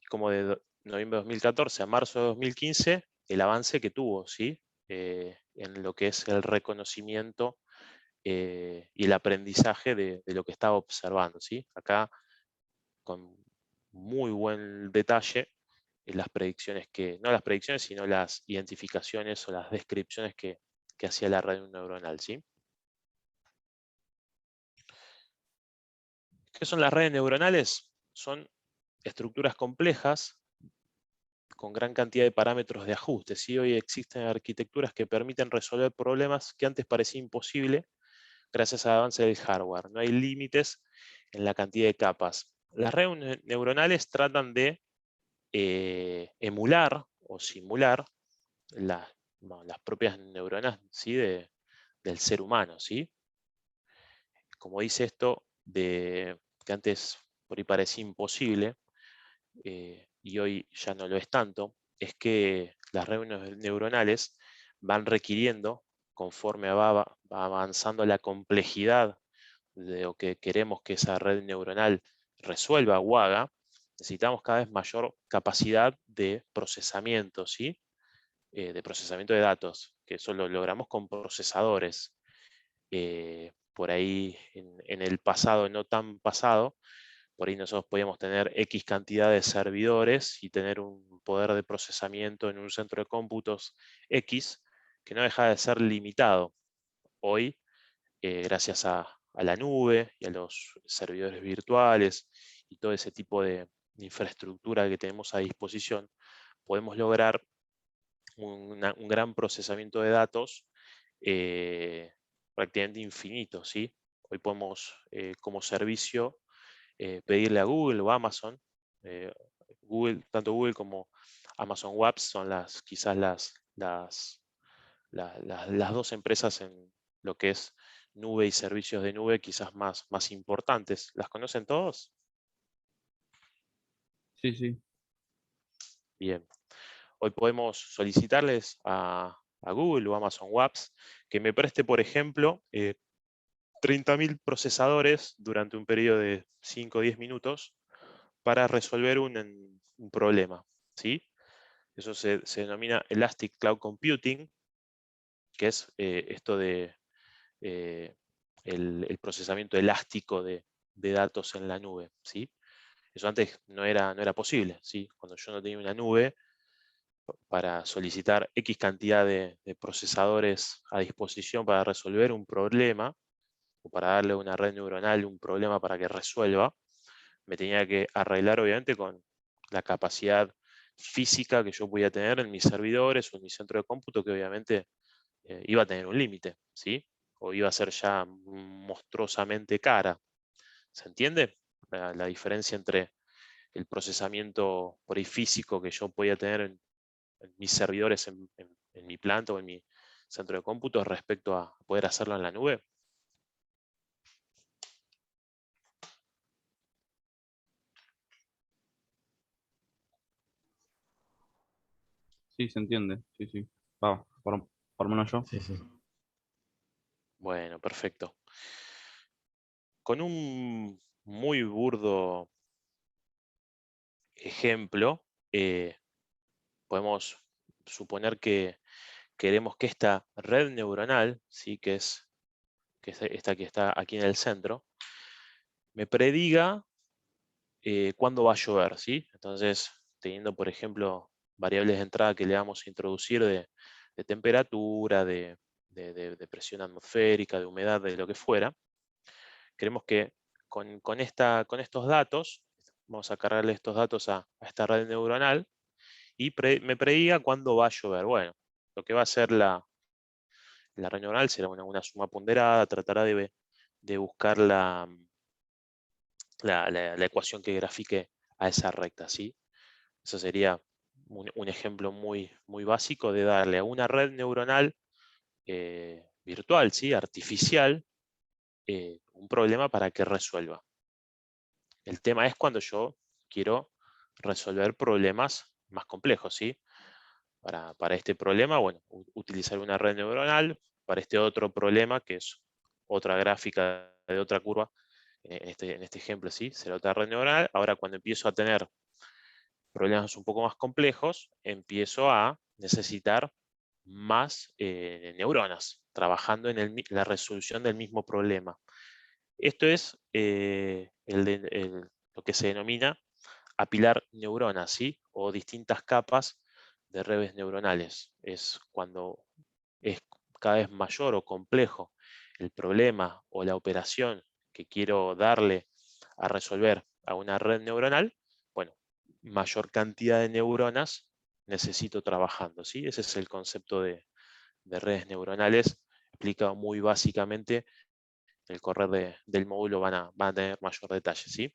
S1: como de noviembre de 2014 a marzo de 2015, el avance que tuvo, ¿sí? En lo que es el reconocimiento y el aprendizaje de lo que estaba observando, ¿sí? Acá, con muy buen detalle, las predicciones no las predicciones, sino las identificaciones o las descripciones que hacía la red neuronal, ¿sí? ¿Qué son las redes neuronales? Son estructuras complejas con gran cantidad de parámetros de ajuste, ¿sí? Hoy existen arquitecturas que permiten resolver problemas que antes parecía imposible gracias al avance del hardware. No hay límites en la cantidad de capas. Las redes neuronales tratan de emular o simular las propias neuronas, ¿sí? Del ser humano, ¿sí? Como dice esto, que antes por ahí parecía imposible, y hoy ya no lo es tanto, es que las redes neuronales van requiriendo, conforme va avanzando la complejidad de lo que queremos que esa red neuronal resuelva o haga, necesitamos cada vez mayor capacidad de procesamiento, ¿sí? De procesamiento de datos, que eso lo logramos con procesadores. Por ahí en el pasado, no tan pasado, por ahí nosotros podíamos tener X cantidad de servidores y tener un poder de procesamiento en un centro de cómputos X que no deja de ser limitado. Hoy, gracias a la nube y a los servidores virtuales y todo ese tipo de infraestructura que tenemos a disposición, podemos lograr un gran procesamiento de datos prácticamente infinito, ¿sí? Hoy podemos, como servicio, pedirle a Google o Amazon, tanto Google como Amazon Web son quizás las dos empresas en lo que es nube y servicios de nube quizás más importantes. ¿Las conocen todos?
S4: Sí, sí.
S1: Bien. Hoy podemos solicitarles a Google o Amazon Webs que me preste, por ejemplo, 30.000 procesadores durante un periodo de 5 o 10 minutos para resolver un problema, ¿sí? Eso se denomina Elastic Cloud Computing, que es esto de el procesamiento elástico de datos en la nube, ¿sí? Eso antes no era posible, ¿sí? Cuando yo no tenía una nube, para solicitar X cantidad de procesadores a disposición para resolver un problema, o para darle a una red neuronal un problema para que resuelva, me tenía que arreglar obviamente con la capacidad física que yo podía tener en mis servidores o en mi centro de cómputo, que obviamente iba a tener un límite, ¿sí? O iba a ser ya monstruosamente cara. ¿Se entiende? La diferencia entre el procesamiento por ahí físico que yo podía tener en mis servidores en mi planta o en mi centro de cómputo respecto a poder hacerlo en la nube.
S4: Sí, se entiende. Sí, sí. Va, por lo menos yo.
S5: Sí, sí.
S1: Bueno, perfecto. Con un muy burdo ejemplo, podemos suponer que queremos que esta red neuronal, ¿sí? que es esta que está aquí en el centro, me prediga cuándo va a llover, ¿sí? Entonces, teniendo, por ejemplo, variables de entrada que le vamos a introducir de temperatura, de presión atmosférica, de humedad, de lo que fuera, queremos que con estos datos, vamos a cargarle estos datos a esta red neuronal y me prediga cuándo va a llover. Bueno, lo que va a hacer la red neuronal será una suma ponderada, tratará de buscar la ecuación que grafique a esa recta, ¿sí? Eso sería un ejemplo muy básico de darle a una red neuronal virtual, ¿sí? Artificial, un problema para que resuelva. El tema es cuando yo quiero resolver problemas más complejos, ¿sí? Para este problema, bueno, utilizar una red neuronal. Para este otro problema, que es otra gráfica de otra curva, en este ejemplo, ¿sí? Será otra red neuronal. Ahora, cuando empiezo a tener problemas un poco más complejos, empiezo a necesitar más neuronas, trabajando en la resolución del mismo problema. Esto es lo que se denomina apilar neuronas, ¿sí? O distintas capas de redes neuronales. Es cuando es cada vez mayor o complejo el problema o la operación que quiero darle a resolver a una red neuronal, bueno, mayor cantidad de neuronas necesito trabajando, ¿sí? Ese es el concepto de redes neuronales, explicado muy básicamente. El correr del módulo van a tener mayor detalle, ¿sí?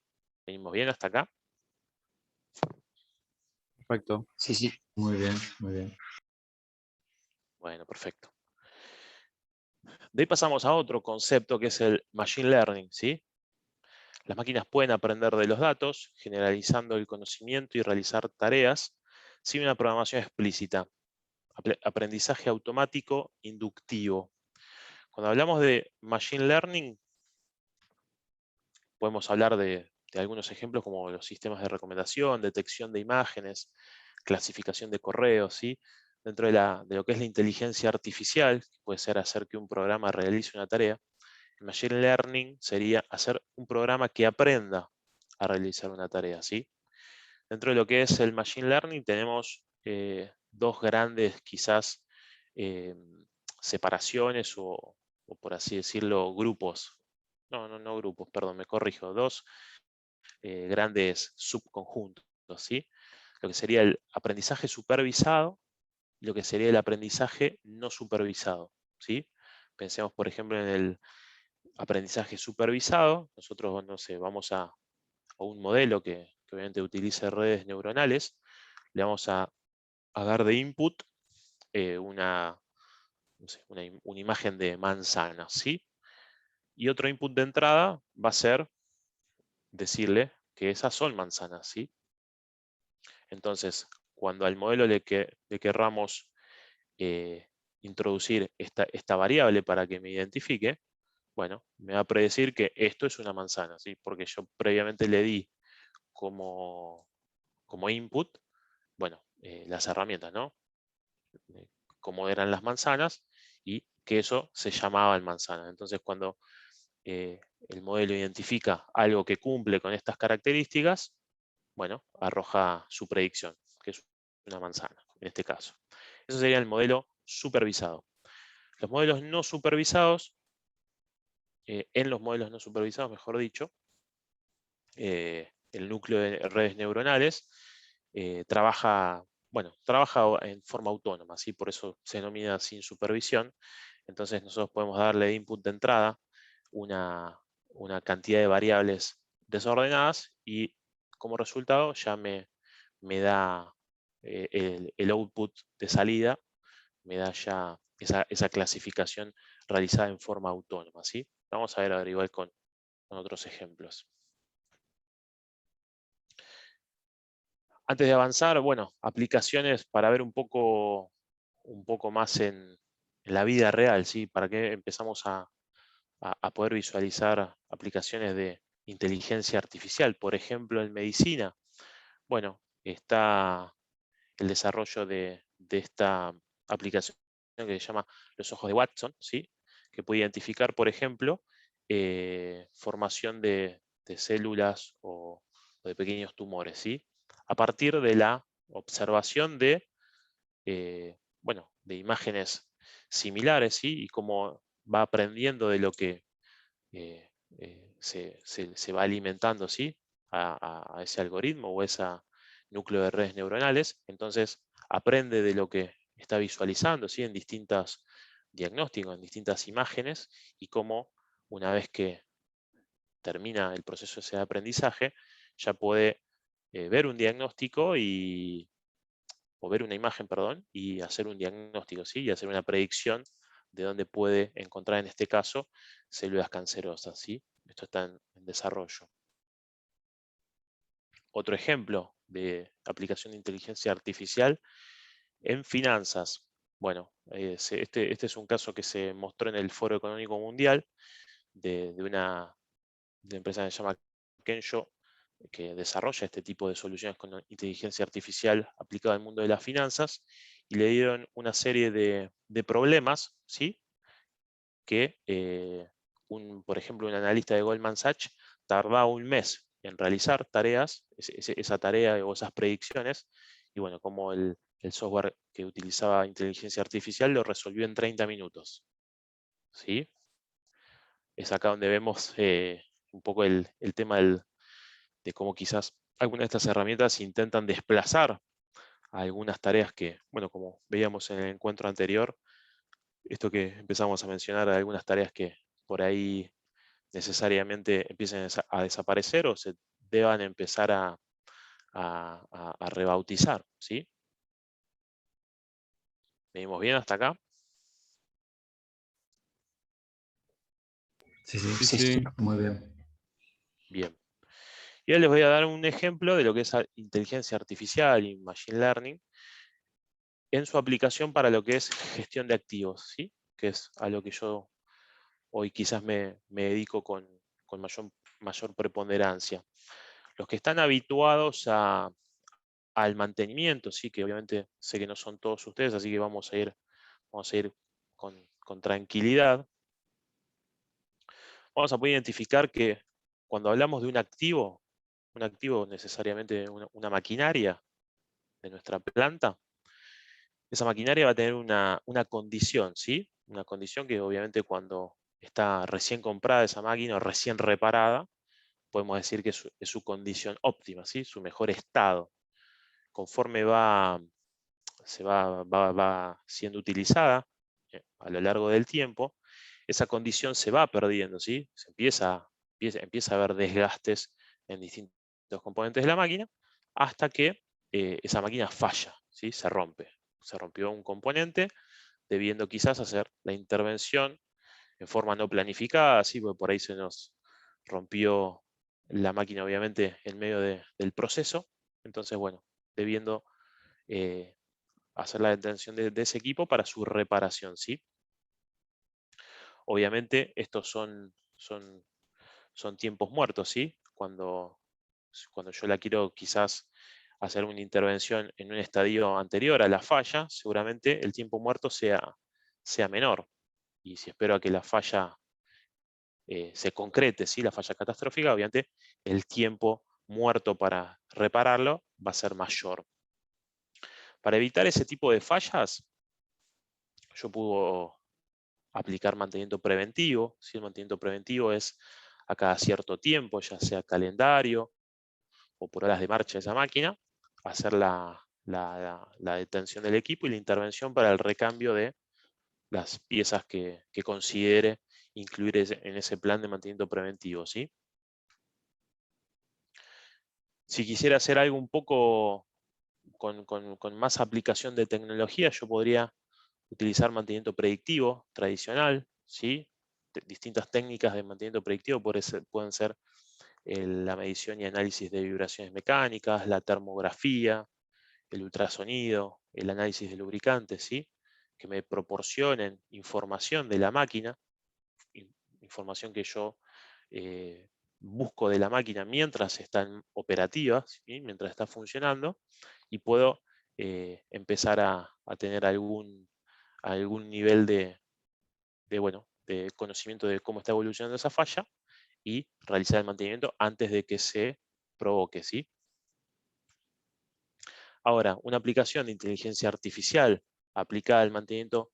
S1: ¿Venimos bien hasta acá?
S4: Perfecto.
S5: Sí, sí. Muy bien, muy bien.
S1: Bueno, perfecto. De ahí pasamos a otro concepto que es el Machine Learning, ¿sí? Las máquinas pueden aprender de los datos, generalizando el conocimiento y realizar tareas sin una programación explícita. Aprendizaje automático inductivo. Cuando hablamos de Machine Learning, podemos hablar de algunos ejemplos como los sistemas de recomendación, detección de imágenes, clasificación de correos, ¿sí? Dentro de lo que es la inteligencia artificial, que puede ser hacer que un programa realice una tarea, el Machine Learning sería hacer un programa que aprenda a realizar una tarea, ¿sí? Dentro de lo que es el Machine Learning tenemos dos grandes, quizás, separaciones o por así decirlo, grupos. No grupos, perdón, me corrijo. Dos grandes subconjuntos, ¿sí? Lo que sería el aprendizaje supervisado y lo que sería el aprendizaje no supervisado, ¿sí? Pensemos, por ejemplo, en el aprendizaje supervisado. Nosotros, no sé, vamos a un modelo que obviamente utilice redes neuronales, le vamos a dar de input una imagen de manzanas, ¿sí? Y otro input de entrada va a ser decirle que esas son manzanas, ¿sí? Entonces, cuando al modelo le querramos introducir esta variable para que me identifique, bueno, me va a predecir que esto es una manzana, ¿sí? Porque yo previamente le di como input, bueno, las herramientas, ¿no? Cómo eran las manzanas y que eso se llamaban manzanas. Entonces, cuando el modelo identifica algo que cumple con estas características, bueno, arroja su predicción, que es una manzana, en este caso. Eso sería el modelo supervisado. Los modelos no supervisados, en los modelos no supervisados, mejor dicho, el núcleo de redes neuronales trabaja en forma autónoma, ¿sí? Por eso se denomina sin supervisión. Entonces nosotros podemos darle de input de entrada una cantidad de variables desordenadas y como resultado ya me da el output de salida, me da ya esa clasificación realizada en forma autónoma, ¿sí? Vamos a ver igual con otros ejemplos. Antes de avanzar, bueno, aplicaciones para ver un poco más en la vida real, ¿sí? Para que empezamos a poder visualizar aplicaciones de inteligencia artificial. Por ejemplo, en medicina, bueno, está el desarrollo de esta aplicación que se llama los ojos de Watson, ¿sí? Que puede identificar, por ejemplo, formación de células o de pequeños tumores, ¿sí? A partir de la observación de, bueno, de imágenes similares, ¿sí? Y cómo va aprendiendo de lo que se va alimentando, ¿sí? A ese algoritmo o ese núcleo de redes neuronales. Entonces aprende de lo que está visualizando, ¿sí? En distintos diagnósticos, en distintas imágenes, y cómo una vez que termina el proceso ese de aprendizaje, ya puede ver un diagnóstico o ver una imagen, perdón, y hacer un diagnóstico, ¿sí? Y hacer una predicción de dónde puede encontrar, en este caso, células cancerosas, ¿sí? Esto está en desarrollo. Otro ejemplo de aplicación de inteligencia artificial en finanzas. Bueno, este es un caso que se mostró en el Foro Económico Mundial de una empresa que se llama Kensho, que desarrolla este tipo de soluciones con inteligencia artificial aplicada al mundo de las finanzas, y le dieron una serie de problemas, ¿sí? Que, por ejemplo, un analista de Goldman Sachs tardaba un mes en realizar tareas, esa tarea o esas predicciones, y bueno, como el software que utilizaba inteligencia artificial lo resolvió en 30 minutos, ¿sí? Es acá donde vemos un poco el tema de cómo quizás algunas de estas herramientas intentan desplazar a algunas tareas que, bueno, como veíamos en el encuentro anterior, esto que empezamos a mencionar, algunas tareas que por ahí necesariamente empiecen a desaparecer o se deban empezar a rebautizar, ¿sí? ¿Venimos bien hasta acá?
S5: Sí,
S4: Sí.
S5: muy bien.
S1: Bien. Y ahora les voy a dar un ejemplo de lo que es inteligencia artificial y machine learning en su aplicación para lo que es gestión de activos, ¿sí? Que es a lo que yo hoy quizás me dedico con mayor preponderancia. Los que están habituados al mantenimiento, ¿sí? Que obviamente sé que no son todos ustedes, así que vamos a ir con tranquilidad. Vamos a poder identificar que cuando hablamos de un activo necesariamente una maquinaria de nuestra planta, esa maquinaria va a tener una condición, ¿sí? Una condición que obviamente cuando está recién comprada esa máquina o recién reparada, podemos decir que es su condición óptima, ¿sí? Su mejor estado. Conforme va siendo utilizada a lo largo del tiempo, esa condición se va perdiendo, ¿sí? Empieza a haber desgastes en distintos componentes de la máquina hasta que esa máquina falla, ¿sí? Se rompe. Se rompió un componente, debiendo quizás hacer la intervención en forma no planificada, ¿sí? Porque por ahí se nos rompió la máquina, obviamente, en medio del proceso. Entonces, bueno, debiendo hacer la detención de ese equipo para su reparación, ¿sí? Obviamente, estos son tiempos muertos, ¿sí? Cuando yo la quiero quizás hacer una intervención en un estadio anterior a la falla, seguramente el tiempo muerto sea menor. Y si espero a que la falla se concrete, ¿sí? La falla catastrófica, obviamente el tiempo muerto para repararlo va a ser mayor. Para evitar ese tipo de fallas, yo puedo aplicar mantenimiento preventivo. ¿Sí? El mantenimiento preventivo es a cada cierto tiempo, ya sea calendario o por horas de marcha de esa máquina, hacer la detención del equipo y la intervención para el recambio de las piezas que considere incluir en ese plan de mantenimiento preventivo, ¿sí? Si quisiera hacer algo un poco con más aplicación de tecnología, yo podría utilizar mantenimiento predictivo tradicional, ¿sí? Distintas técnicas de mantenimiento predictivo pueden ser la medición y análisis de vibraciones mecánicas, la termografía, el ultrasonido, el análisis de lubricantes, ¿sí? Que me proporcionen información de la máquina, información que yo busco de la máquina mientras está operativa, ¿sí? Mientras está funcionando, y puedo empezar a tener algún nivel de conocimiento de cómo está evolucionando esa falla y realizar el mantenimiento antes de que se provoque, ¿sí? Ahora, una aplicación de inteligencia artificial aplicada al mantenimiento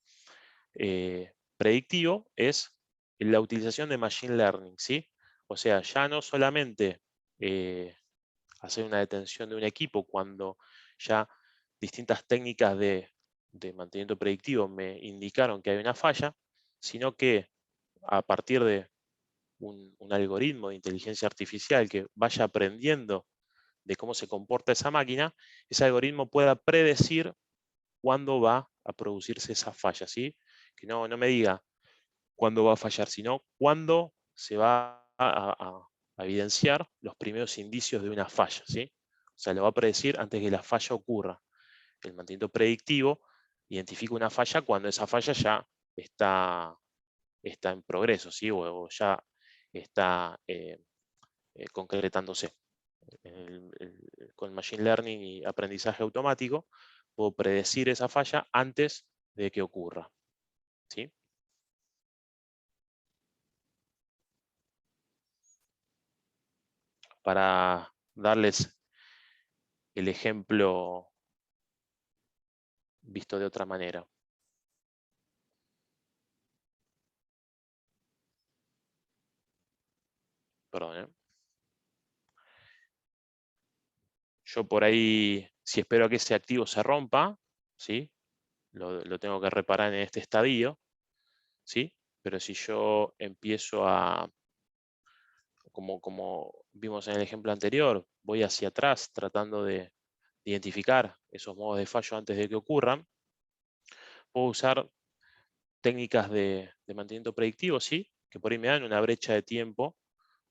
S1: predictivo es la utilización de Machine Learning, ¿sí? O sea, ya no solamente hacer una detención de un equipo cuando ya distintas técnicas de mantenimiento predictivo me indicaron que hay una falla, sino que a partir de un algoritmo de inteligencia artificial que vaya aprendiendo de cómo se comporta esa máquina, ese algoritmo pueda predecir cuándo va a producirse esa falla, ¿sí? Que no me diga cuándo va a fallar, sino cuándo se va a evidenciar los primeros indicios de una falla, ¿sí? O sea, lo va a predecir antes que la falla ocurra. El mantenimiento predictivo identifica una falla cuando esa falla ya está en progreso, ¿sí? O ya está concretándose. Con Machine Learning y aprendizaje automático, puedo predecir esa falla antes de que ocurra, ¿sí? Para darles el ejemplo visto de otra manera. Perdón, ¿eh? Yo por ahí, si espero a que ese activo se rompa, ¿sí? Lo tengo que reparar en este estadio, ¿sí? Pero si yo empiezo a, como vimos en el ejemplo anterior, voy hacia atrás tratando de identificar esos modos de fallo antes de que ocurran, puedo usar técnicas de mantenimiento predictivo, ¿sí? Que por ahí me dan una brecha de tiempo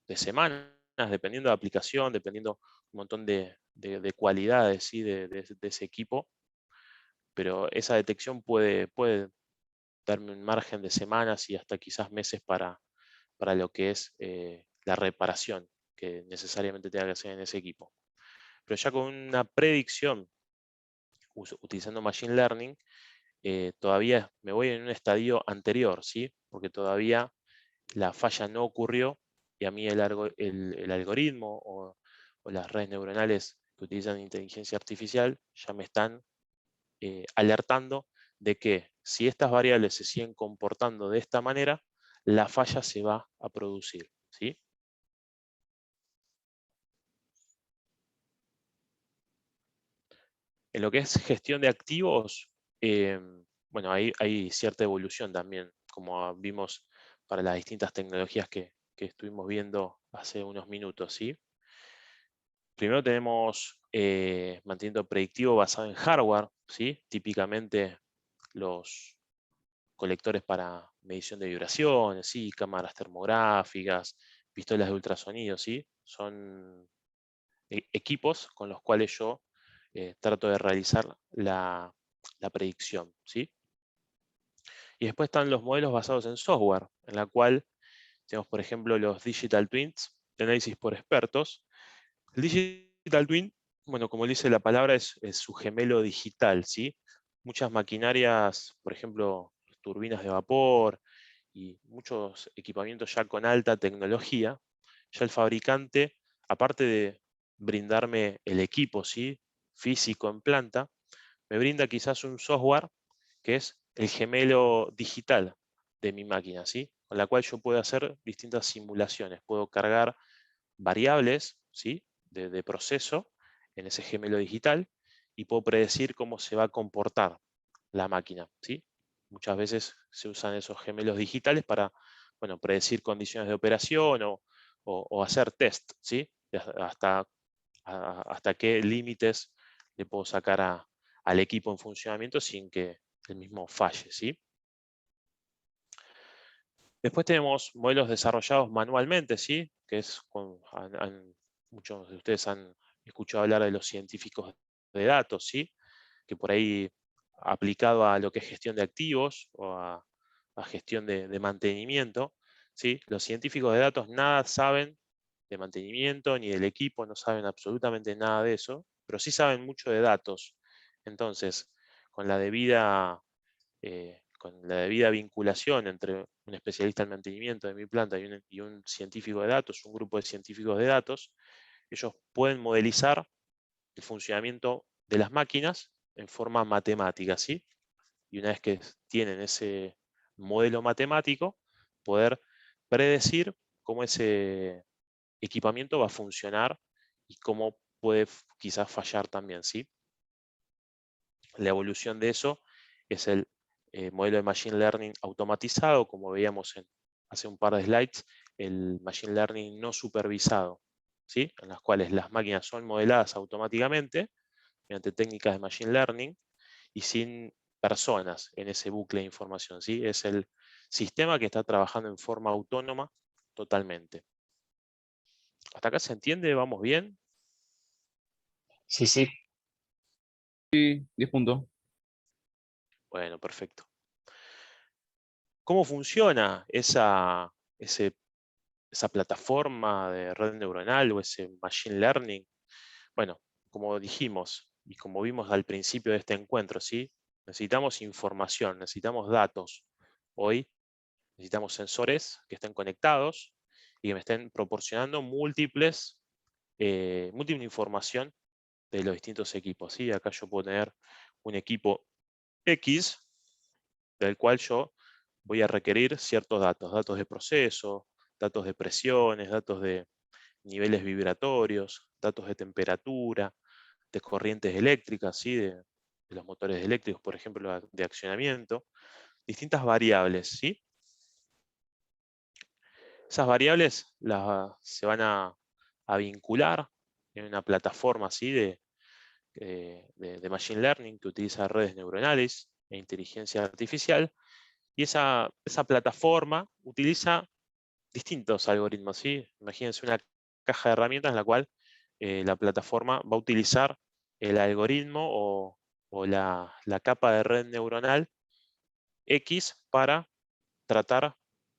S1: de semanas, dependiendo de la aplicación, dependiendo un montón de cualidades, ¿sí? de ese equipo, pero esa detección puede darme un margen de semanas y hasta quizás meses para lo que es la reparación que necesariamente tenga que hacer en ese equipo. Pero ya con una predicción, utilizando Machine Learning, todavía me voy en un estadio anterior, ¿sí? Porque todavía la falla no ocurrió y a mí el algoritmo o las redes neuronales que utilizan inteligencia artificial ya me están alertando de que si estas variables se siguen comportando de esta manera, la falla se va a producir, ¿sí? En lo que es gestión de activos, bueno, hay cierta evolución también, como vimos para las distintas tecnologías que estuvimos viendo hace unos minutos, ¿sí? Primero tenemos mantenimiento predictivo basado en hardware, ¿sí? Típicamente los colectores para medición de vibraciones, ¿sí? Cámaras termográficas, pistolas de ultrasonido, ¿sí? Son equipos con los cuales yo trato de realizar la predicción, ¿sí? Y después están los modelos basados en software, en la cual tenemos, por ejemplo, los Digital Twins, de análisis por expertos. El Digital Twin, bueno, como dice la palabra, es su gemelo digital, ¿sí? Muchas maquinarias, por ejemplo, turbinas de vapor y muchos equipamientos ya con alta tecnología, ya el fabricante, aparte de brindarme el equipo, ¿sí? Físico en planta, me brinda quizás un software que es el gemelo digital de mi máquina, ¿sí? Con la cual yo puedo hacer distintas simulaciones, puedo cargar variables, ¿sí? de proceso en ese gemelo digital y puedo predecir cómo se va a comportar la máquina, ¿sí? Muchas veces se usan esos gemelos digitales para, bueno, predecir condiciones de operación o hacer test, ¿sí? Hasta qué límites le puedo sacar al equipo en funcionamiento sin que el mismo falle, ¿sí? Después tenemos modelos desarrollados manualmente, ¿sí? Que es muchos de ustedes han escuchado hablar de los científicos de datos, ¿sí? Que por ahí aplicado a lo que es gestión de activos o a gestión de mantenimiento, ¿sí? Los científicos de datos nada saben de mantenimiento ni del equipo, no saben absolutamente nada de eso, pero sí saben mucho de datos. Entonces, con la debida con la debida vinculación entre un especialista en mantenimiento de mi planta y un científico de datos, un grupo de científicos de datos, ellos pueden modelizar el funcionamiento de las máquinas en forma matemática, ¿sí? Y una vez que tienen ese modelo matemático, poder predecir cómo ese equipamiento va a funcionar y cómo puede quizás fallar también, ¿sí? La evolución de eso es el modelo de Machine Learning automatizado, como veíamos hace un par de slides, el Machine Learning no supervisado, ¿sí? En las cuales las máquinas son modeladas automáticamente mediante técnicas de Machine Learning y sin personas en ese bucle de información, ¿sí? Es el sistema que está trabajando en forma autónoma totalmente. ¿Hasta acá se entiende? ¿Vamos bien?
S3: Sí, sí.
S4: Sí, 10 puntos.
S1: Bueno, perfecto. ¿Cómo funciona esa plataforma de red neuronal o ese Machine Learning? Bueno, como dijimos y como vimos al principio de este encuentro, ¿sí? Necesitamos información, necesitamos datos. Hoy necesitamos sensores que estén conectados y que me estén proporcionando múltiple información de los distintos equipos, ¿sí? Acá yo puedo tener un equipo X, del cual yo voy a requerir ciertos datos, datos de proceso, datos de presiones, datos de niveles vibratorios, datos de temperatura, de corrientes eléctricas, ¿sí? de los motores eléctricos, por ejemplo, de accionamiento, distintas variables, ¿sí? Esas variables se van a vincular en una plataforma ¿sí? de Machine Learning que utiliza redes neuronales e inteligencia artificial, y esa plataforma utiliza distintos algoritmos, ¿sí? Imagínense una caja de herramientas en la cual la plataforma va a utilizar el algoritmo o la capa de red neuronal X para tratar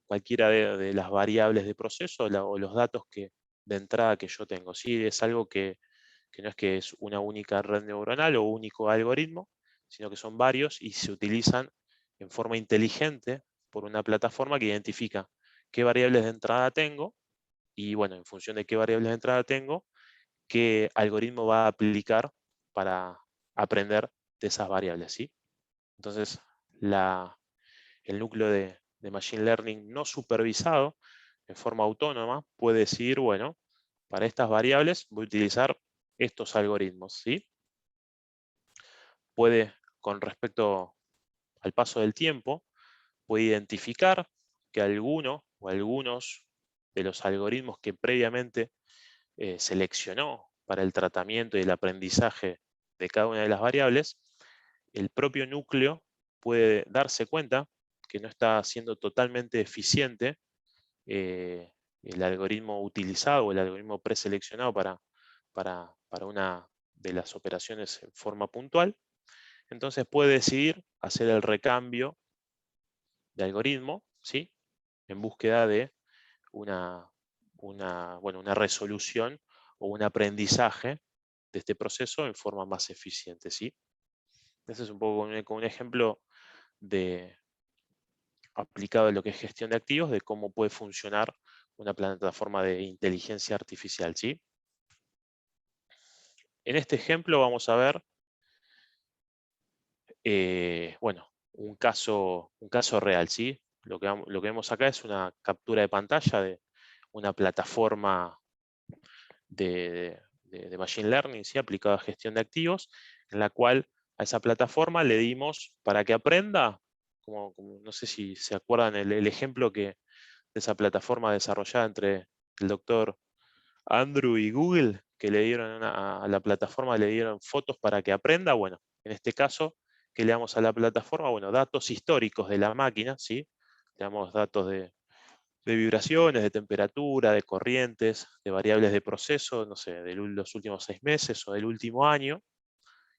S1: cualquiera de las variables de proceso o los datos de entrada que yo tengo, ¿sí? Es algo que no es que es una única red neuronal o único algoritmo, sino que son varios y se utilizan en forma inteligente por una plataforma que identifica qué variables de entrada tengo y, bueno, en función de qué variables de entrada tengo, qué algoritmo va a aplicar para aprender de esas variables, ¿sí? Entonces, el núcleo de Machine Learning no supervisado, en forma autónoma, puede decir, bueno, para estas variables voy a utilizar estos algoritmos, ¿sí? Puede, con respecto al paso del tiempo, puede identificar que alguno o algunos de los algoritmos que previamente seleccionó para el tratamiento y el aprendizaje de cada una de las variables, el propio núcleo puede darse cuenta que no está siendo totalmente eficiente el algoritmo utilizado o el algoritmo preseleccionado para una de las operaciones en forma puntual. Entonces puede decidir hacer el recambio de algoritmo, ¿sí? En búsqueda de una resolución o un aprendizaje de este proceso en forma más eficiente, ¿sí? Ese es un poco un ejemplo aplicado a lo que es gestión de activos, de cómo puede funcionar una plataforma de inteligencia artificial, ¿sí? En este ejemplo vamos a ver, un caso real, ¿sí? Lo que vemos acá es una captura de pantalla de una plataforma de Machine Learning, ¿sí? Aplicada a gestión de activos, en la cual a esa plataforma le dimos para que aprenda, como no sé si se acuerdan el ejemplo de esa plataforma desarrollada entre el doctor Andrew y Google, que le dieron a la plataforma, le dieron fotos para que aprenda. Bueno, en este caso, ¿qué le damos a la plataforma? Bueno, datos históricos de la máquina, ¿sí? Le damos datos de vibraciones, de temperatura, de corrientes, de variables de proceso, no sé, de los últimos 6 meses o del último año,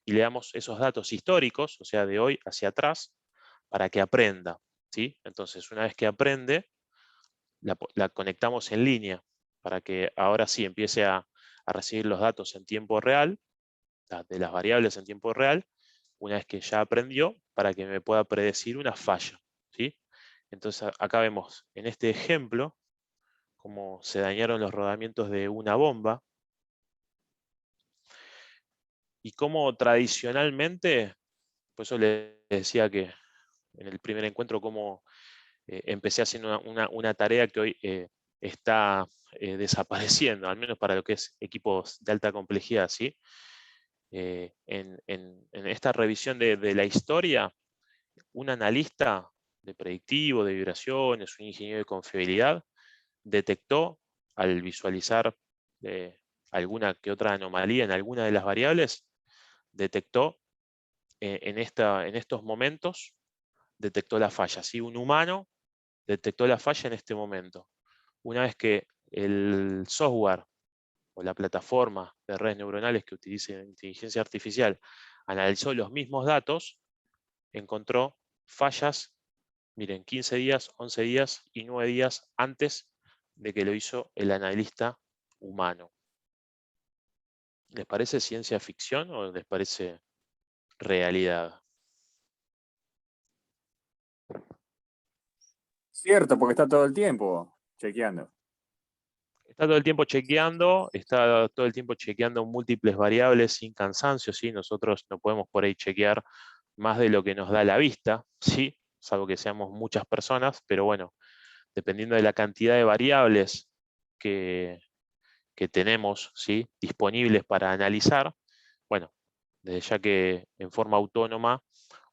S1: y le damos esos datos históricos, o sea, de hoy hacia atrás, para que aprenda, ¿sí? Entonces, una vez que aprende, la conectamos en línea, para que ahora sí empiece a recibir los datos en tiempo real, de las variables en tiempo real. Una vez que ya aprendió, para que me pueda predecir una falla, ¿sí? Entonces acá vemos en este ejemplo cómo se dañaron los rodamientos de una bomba y cómo tradicionalmente, por eso les decía que en el primer encuentro cómo empecé haciendo una tarea que hoy está desapareciendo, al menos para lo que es equipos de alta complejidad, ¿sí? En esta revisión de la historia, un analista de predictivo, de vibraciones, un ingeniero de confiabilidad, detectó al visualizar alguna que otra anomalía en alguna de las variables, detectó en estos momentos, detectó la falla. ¿Sí? Un humano detectó la falla en este momento. Una vez que el software o la plataforma de redes neuronales que utiliza inteligencia artificial analizó los mismos datos, encontró fallas, miren, 15 días, 11 días y 9 días antes de que lo hizo el analista humano. ¿Les parece ciencia ficción o les parece realidad?
S3: Cierto, porque está todo el tiempo chequeando.
S1: Está todo el tiempo chequeando, está todo el tiempo chequeando múltiples variables sin cansancio, ¿sí? Nosotros no podemos por ahí chequear más de lo que nos da la vista, ¿sí? Salvo que seamos muchas personas, pero bueno, dependiendo de la cantidad de variables que tenemos, ¿sí? Disponibles para analizar, bueno, desde ya que en forma autónoma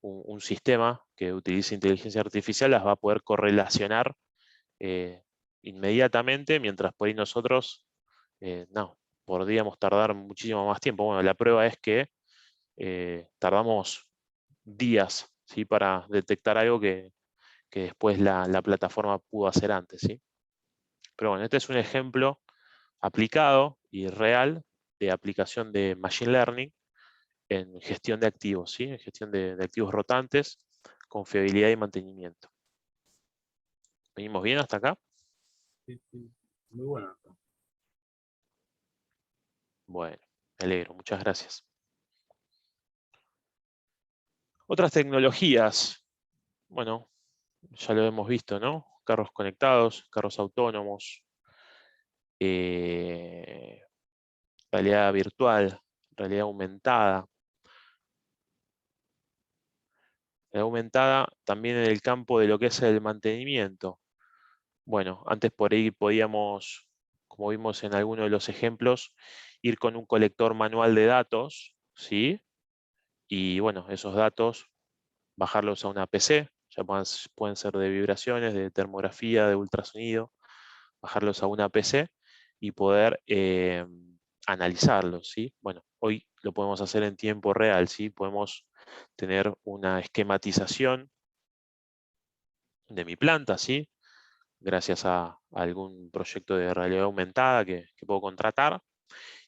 S1: un sistema que utilice inteligencia artificial las va a poder correlacionar inmediatamente, mientras por ahí nosotros no, podríamos tardar muchísimo más tiempo. Bueno, la prueba es que tardamos días, ¿sí? Para detectar algo que después la plataforma pudo hacer antes, ¿sí? Pero bueno, este es un ejemplo aplicado y real de aplicación de Machine Learning en gestión de activos, ¿sí? En gestión de activos rotantes, confiabilidad y mantenimiento. ¿Venimos bien hasta acá?
S4: Sí, sí. Muy bueno.
S1: Bueno, me alegro, muchas gracias. Otras tecnologías, bueno, ya lo hemos visto, ¿no? Carros conectados, carros autónomos, realidad virtual, realidad aumentada. Realidad aumentada también en el campo de lo que es el mantenimiento. Bueno, antes por ahí podíamos, como vimos en alguno de los ejemplos, ir con un colector manual de datos, ¿sí? Y bueno, esos datos, bajarlos a una PC, ya pueden ser de vibraciones, de termografía, de ultrasonido, bajarlos a una PC y poder analizarlos, ¿sí? Bueno, hoy lo podemos hacer en tiempo real, ¿sí? Podemos tener una esquematización de mi planta, ¿sí? Gracias a algún proyecto de realidad aumentada que puedo contratar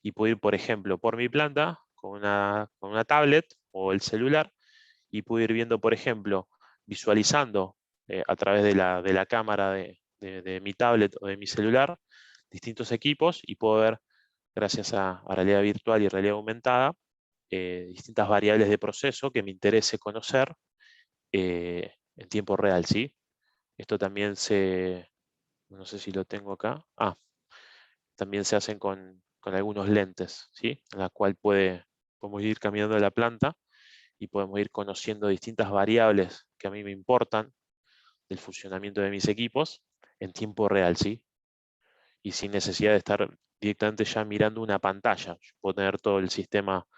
S1: y puedo ir, por ejemplo, por mi planta con una tablet o el celular y puedo ir viendo, por ejemplo, visualizando a través de la cámara de mi tablet o de mi celular distintos equipos y puedo ver, gracias a realidad virtual y realidad aumentada, distintas variables de proceso que me interese conocer en tiempo real, ¿sí? Esto también no sé si lo tengo acá, también se hacen con algunos lentes, ¿sí? En la cual podemos ir caminando la planta y podemos ir conociendo distintas variables que a mí me importan del funcionamiento de mis equipos en tiempo real, ¿sí? Y sin necesidad de estar directamente ya mirando una pantalla. Yo puedo tener todo el sistema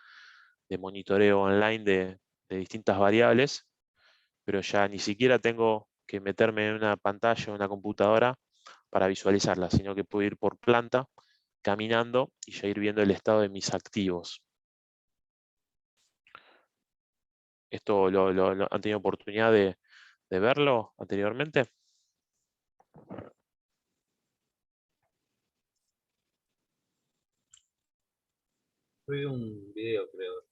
S1: de monitoreo online de distintas variables, pero ya ni siquiera tengo que meterme en una pantalla o una computadora para visualizarla, sino que puedo ir por planta, caminando y ya ir viendo el estado de mis activos. ¿Esto han tenido oportunidad de verlo anteriormente?
S4: Vi un video, creo.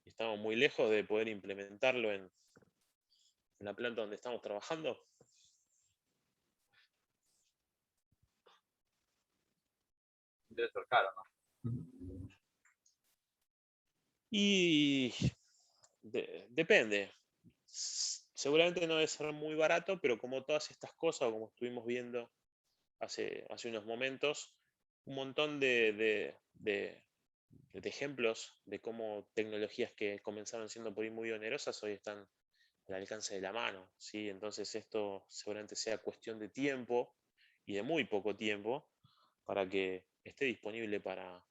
S1: Estamos muy lejos de poder implementarlo en la planta donde estamos trabajando.
S4: Debe ser caro, ¿no?
S1: Y depende. Seguramente no debe ser muy barato, pero como todas estas cosas, como estuvimos viendo hace unos momentos, un montón de ejemplos de cómo tecnologías que comenzaron siendo por ahí muy onerosas hoy están al alcance de la mano, ¿sí? Entonces esto seguramente sea cuestión de tiempo y de muy poco tiempo para que esté disponible para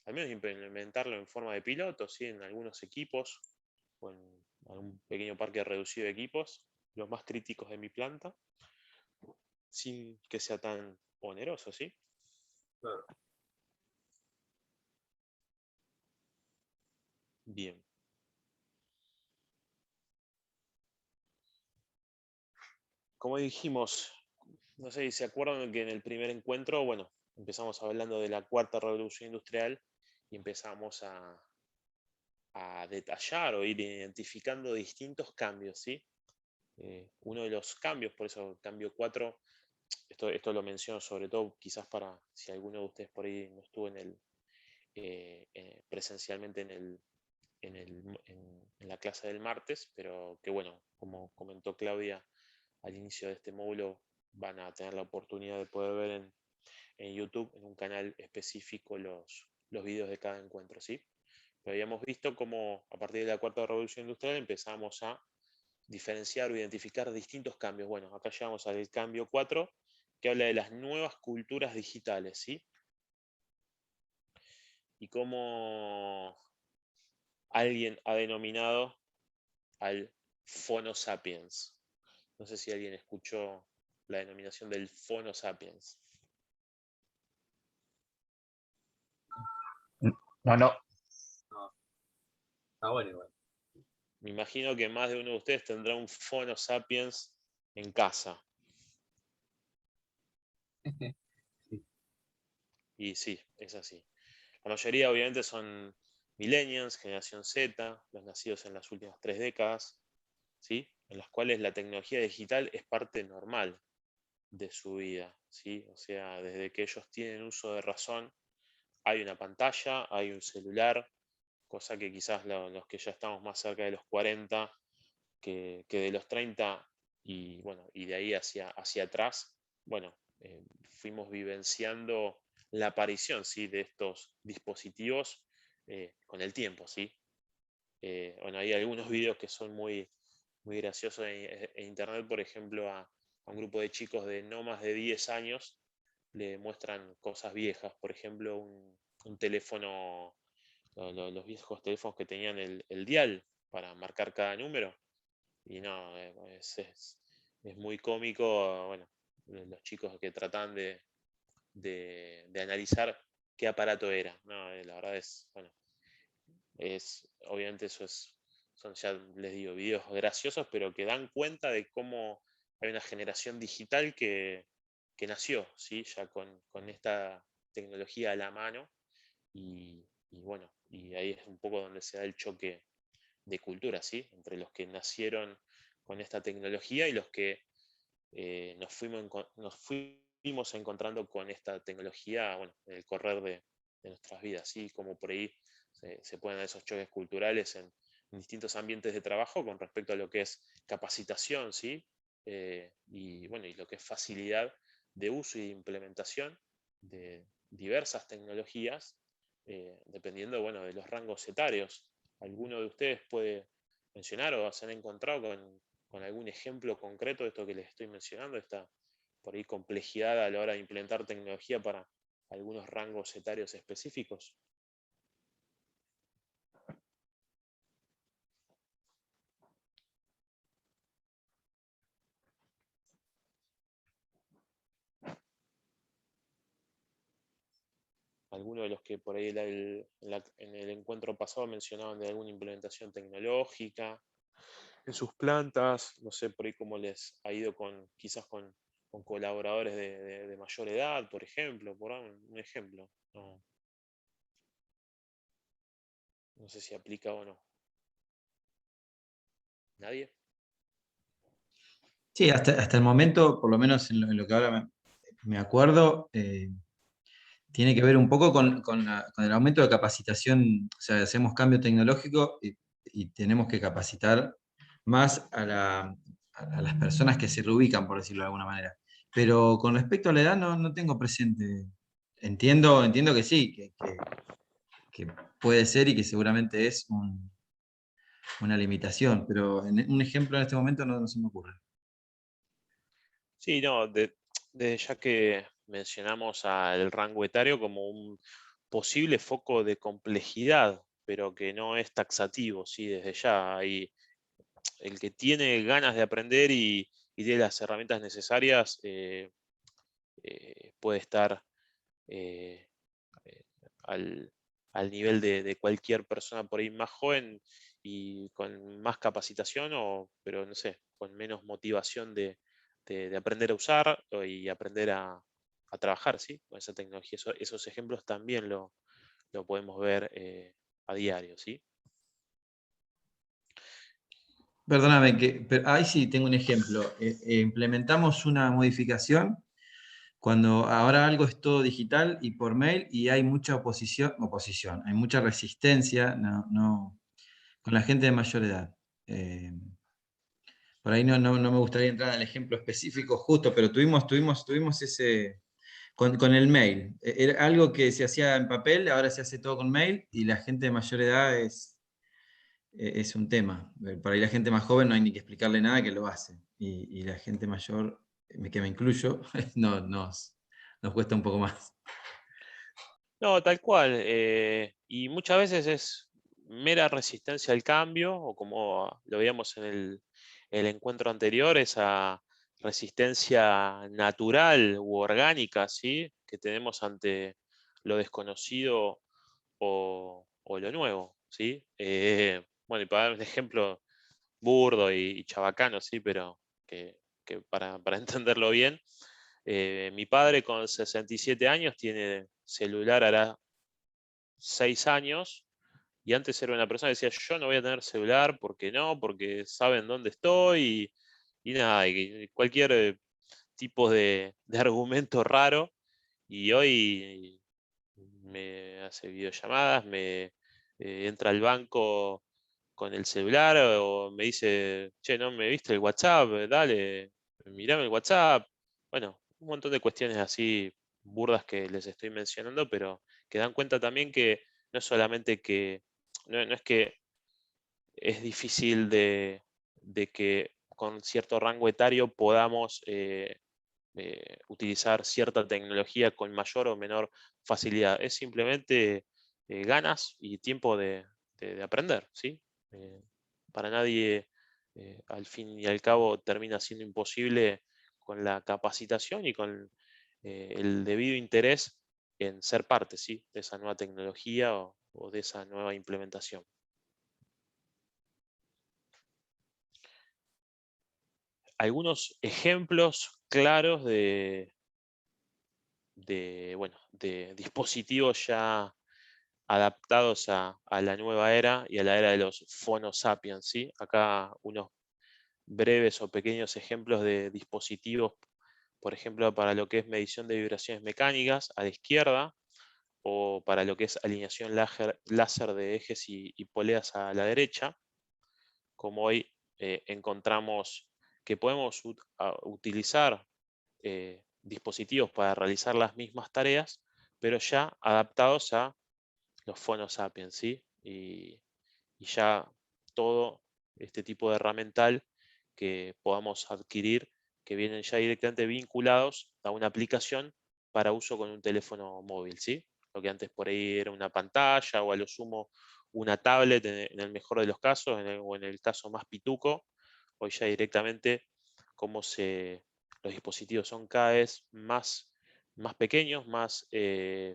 S1: al menos implementarlo en forma de piloto, ¿sí? En algunos equipos o en algún pequeño parque reducido de equipos, los más críticos de mi planta, sin que sea tan oneroso, ¿sí?
S3: Claro.
S1: Bien. Como dijimos, no sé si se acuerdan que en el primer encuentro, bueno, empezamos hablando de la cuarta revolución industrial y empezamos a detallar o ir identificando distintos cambios, ¿sí? Uno de los cambios, por eso cambio 4, esto lo menciono sobre todo quizás para si alguno de ustedes por ahí no estuvo presencialmente en la clase del martes, pero que bueno, como comentó Claudia al inicio de este módulo, van a tener la oportunidad de poder ver en YouTube, en un canal específico, los videos de cada encuentro, ¿sí? Pero habíamos visto cómo a partir de la cuarta revolución industrial empezamos a diferenciar o identificar distintos cambios. Bueno, acá llegamos al cambio 4, que habla de las nuevas culturas digitales, ¿sí? Y cómo alguien ha denominado al Phono Sapiens. No sé si alguien escuchó la denominación del Phono Sapiens.
S6: No.
S3: Está bueno igual.
S1: Me imagino que más de uno de ustedes tendrá un Phono Sapiens en casa. Y sí, es así. La mayoría obviamente son millennials, generación Z, los nacidos en las últimas 3 décadas, ¿sí? En las cuales la tecnología digital es parte normal de su vida, ¿sí? O sea, desde que ellos tienen uso de razón, hay una pantalla, hay un celular, cosa que quizás los que ya estamos más cerca de los 40 que de los 30 y bueno, y de ahí hacia atrás, bueno, fuimos vivenciando la aparición, ¿sí? De estos dispositivos con el tiempo, ¿sí? Bueno, hay algunos videos que son muy graciosos en internet, por ejemplo, a un grupo de chicos de no más de 10 años le muestran cosas viejas, por ejemplo, un teléfono, los viejos teléfonos que tenían el dial para marcar cada número, y no, es muy cómico, bueno, los chicos que tratan de analizar qué aparato era, no, la verdad es, bueno, obviamente son ya les digo, videos graciosos, pero que dan cuenta de cómo hay una generación digital que nació, ¿sí? Ya con esta tecnología a la mano y bueno, y ahí es un poco donde se da el choque de cultura, ¿sí? Entre los que nacieron con esta tecnología y los que nos fuimos encontrando con esta tecnología, bueno, en el correr de nuestras vidas, ¿sí? Como por ahí se pueden dar esos choques culturales en distintos ambientes de trabajo con respecto a lo que es capacitación, ¿sí? Y bueno, y lo que es facilidad de uso y de implementación de diversas tecnologías, dependiendo, bueno, de los rangos etarios. ¿Alguno de ustedes puede mencionar o se han encontrado con algún ejemplo concreto de esto que les estoy mencionando, esta por ahí complejidad a la hora de implementar tecnología para algunos rangos etarios específicos? Algunos de los que por ahí en el encuentro pasado mencionaban de alguna implementación tecnológica en sus plantas, no sé por ahí cómo les ha ido quizás con colaboradores de mayor edad, por ejemplo, por un ejemplo. No sé si aplica o no. ¿Nadie?
S5: Sí, hasta el momento, por lo menos en lo que ahora me acuerdo, tiene que ver un poco con el aumento de capacitación, o sea, hacemos cambio tecnológico y tenemos que capacitar más a las personas que se reubican, por decirlo de alguna manera. Pero con respecto a la edad no tengo presente. Entiendo que sí, que puede ser y que seguramente es una limitación, pero un ejemplo en este momento no se me ocurre.
S1: Sí, no, ya que mencionamos al rango etario como un posible foco de complejidad, pero que no es taxativo, ¿sí? Desde ya hay el que tiene ganas de aprender y tiene las herramientas necesarias, puede estar eh, eh, al nivel de cualquier persona por ahí más joven y con más capacitación, pero no sé, con menos motivación de aprender a usar y aprender a trabajar, ¿sí? Con esa tecnología. Esos ejemplos también lo podemos ver a diario, ¿sí?
S5: Perdóname, pero ahí sí tengo un ejemplo. Implementamos una modificación cuando ahora algo es todo digital y por mail y hay mucha oposición, hay mucha resistencia con la gente de mayor edad. Por ahí no me gustaría entrar en el ejemplo específico justo, pero tuvimos ese, con el mail. Era algo que se hacía en papel, ahora se hace todo con mail y la gente de mayor edad es un tema. Para ahí la gente más joven no hay ni que explicarle nada que lo hace. Y la gente mayor, que me incluyo, nos cuesta un poco más.
S1: No, tal cual. Y muchas veces es mera resistencia al cambio, o como lo veíamos en el encuentro anterior, esa resistencia natural u orgánica, ¿sí? Que tenemos ante lo desconocido o lo nuevo, ¿sí? Bueno, y para dar un ejemplo burdo y chabacano, ¿sí? Pero que para entenderlo bien, mi padre con 67 años tiene celular, hará 6 años, y antes era una persona que decía, yo no voy a tener celular, porque no, porque saben dónde estoy, y nada, y cualquier tipo de argumento raro, y hoy me hace videollamadas, entra al banco con el celular, o me dice, che, ¿no me viste el WhatsApp? Dale, mirame el WhatsApp. Bueno, un montón de cuestiones así burdas que les estoy mencionando, pero que dan cuenta también que no es solamente que, no es que es difícil de que con cierto rango etario podamos utilizar cierta tecnología con mayor o menor facilidad. Es simplemente ganas y tiempo de aprender, ¿sí? Para nadie, al fin y al cabo, termina siendo imposible con la capacitación y con el debido interés en ser parte, ¿sí? De esa nueva tecnología o de esa nueva implementación. Algunos ejemplos claros de dispositivos ya adaptados a la nueva era y a la era de los Phono Sapiens, ¿sí? Acá unos breves o pequeños ejemplos de dispositivos, por ejemplo, para lo que es medición de vibraciones mecánicas a la izquierda, o para lo que es alineación láser de ejes y poleas a la derecha. Como hoy encontramos que podemos utilizar dispositivos para realizar las mismas tareas, pero ya adaptados a los Phono Sapiens, ¿sí? Y ya todo este tipo de herramental que podamos adquirir, que vienen ya directamente vinculados a una aplicación para uso con un teléfono móvil, ¿sí? Lo que antes por ahí era una pantalla o a lo sumo una tablet en el mejor de los casos, o en el caso más pituco, hoy ya directamente los dispositivos son cada vez más pequeños, más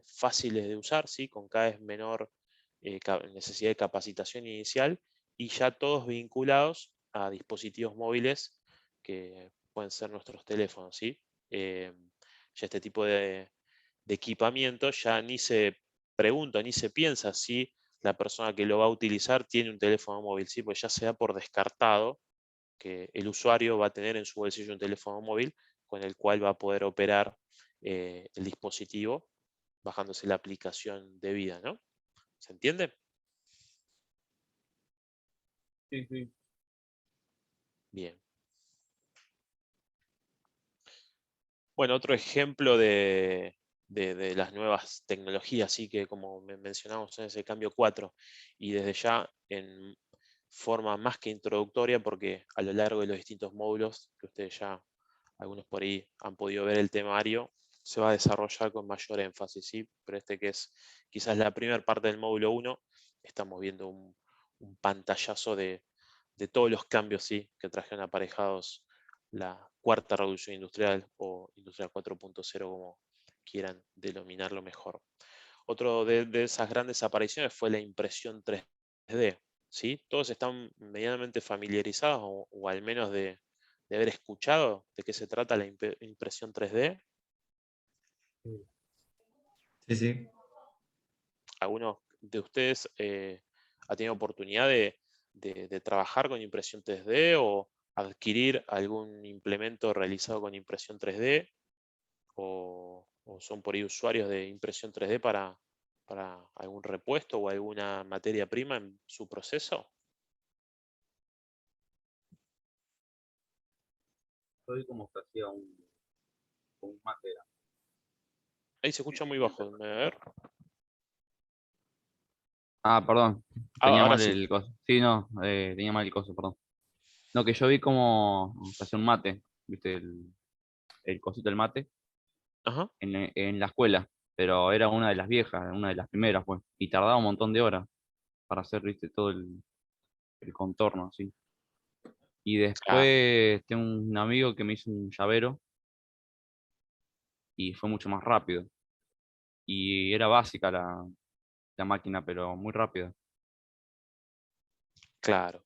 S1: fáciles de usar, ¿sí? Con cada vez menor necesidad de capacitación inicial, y ya todos vinculados a dispositivos móviles que pueden ser nuestros teléfonos, ¿sí? Ya este tipo de equipamiento ya ni se pregunta ni se piensa si la persona que lo va a utilizar tiene un teléfono móvil, ¿sí? Pues ya se da por descartado que el usuario va a tener en su bolsillo un teléfono móvil con el cual va a poder operar el dispositivo, bajándose la aplicación debida, ¿no? ¿Se entiende?
S4: Sí, sí.
S1: Bien. Bueno, otro ejemplo de las nuevas tecnologías, sí que como mencionamos en ese cambio 4, y desde ya en forma más que introductoria, porque a lo largo de los distintos módulos, que ustedes ya, algunos por ahí han podido ver el temario, se va a desarrollar con mayor énfasis, ¿sí? Pero este que es quizás la primera parte del módulo 1, estamos viendo un pantallazo de todos los cambios, ¿sí?, que trajeron aparejados la cuarta revolución industrial o industria 4.0, como quieran denominarlo mejor. Otro de esas grandes apariciones fue la impresión 3D, ¿sí? Todos están medianamente familiarizados o al menos de haber escuchado de qué se trata la impresión 3D.
S5: Sí, sí.
S1: ¿Alguno de ustedes ha tenido oportunidad de trabajar con impresión 3D o adquirir algún implemento realizado con impresión 3D? ¿O son por ahí usuarios de impresión 3D para algún repuesto o alguna materia prima en su proceso?
S4: Soy como que hacía un mate.
S1: Ahí se escucha muy bajo, a ver.
S4: Ah, perdón.
S1: Ah,
S4: Tenía
S1: ahora
S4: mal
S1: sí.
S4: el coso. Sí, no, tenía mal el coso, perdón. No, que yo vi como se hacía un mate, ¿viste? El cosito del mate
S1: Ajá.
S4: en la escuela. Pero era una de las viejas, una de las primeras, pues. Y tardaba un montón de horas para hacer, ¿viste? Todo el contorno, así. Y
S1: Claro.
S4: después tengo un amigo que me hizo un llavero y fue mucho más rápido. Y era básica la máquina, pero muy rápida.
S1: Claro.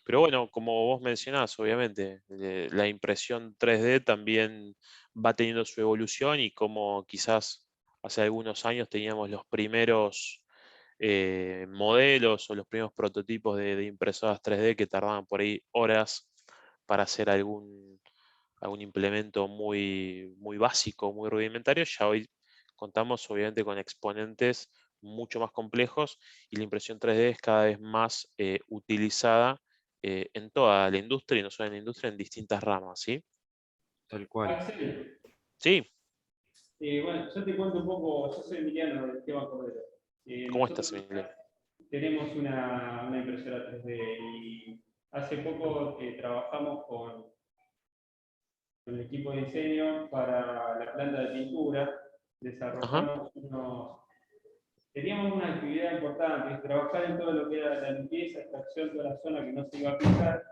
S1: Pero bueno, como vos mencionás, obviamente, la impresión 3D también va teniendo su evolución y como quizás hace algunos años teníamos los primeros modelos o los primeros prototipos de impresoras 3D que tardaban por ahí horas para hacer algún implemento muy básico, muy rudimentario, ya hoy contamos obviamente con exponentes mucho más complejos y la impresión 3D es cada vez más utilizada en toda la industria y no solo en la industria, en distintas ramas, ¿sí?
S4: Tal cual.
S6: Axel,
S1: Sí,
S6: bueno, yo te cuento un poco, yo soy Emiliano del tema Cordero.
S1: ¿cómo estás,
S6: Nosotros
S1: Emilio?
S6: tenemos una impresora 3D y hace poco trabajamos con el equipo de diseño para la planta de pintura.
S1: Ajá,
S6: Desarrollamos teníamos una actividad importante, es trabajar en todo lo que era la limpieza, extracción de toda la zona que no se iba a pintar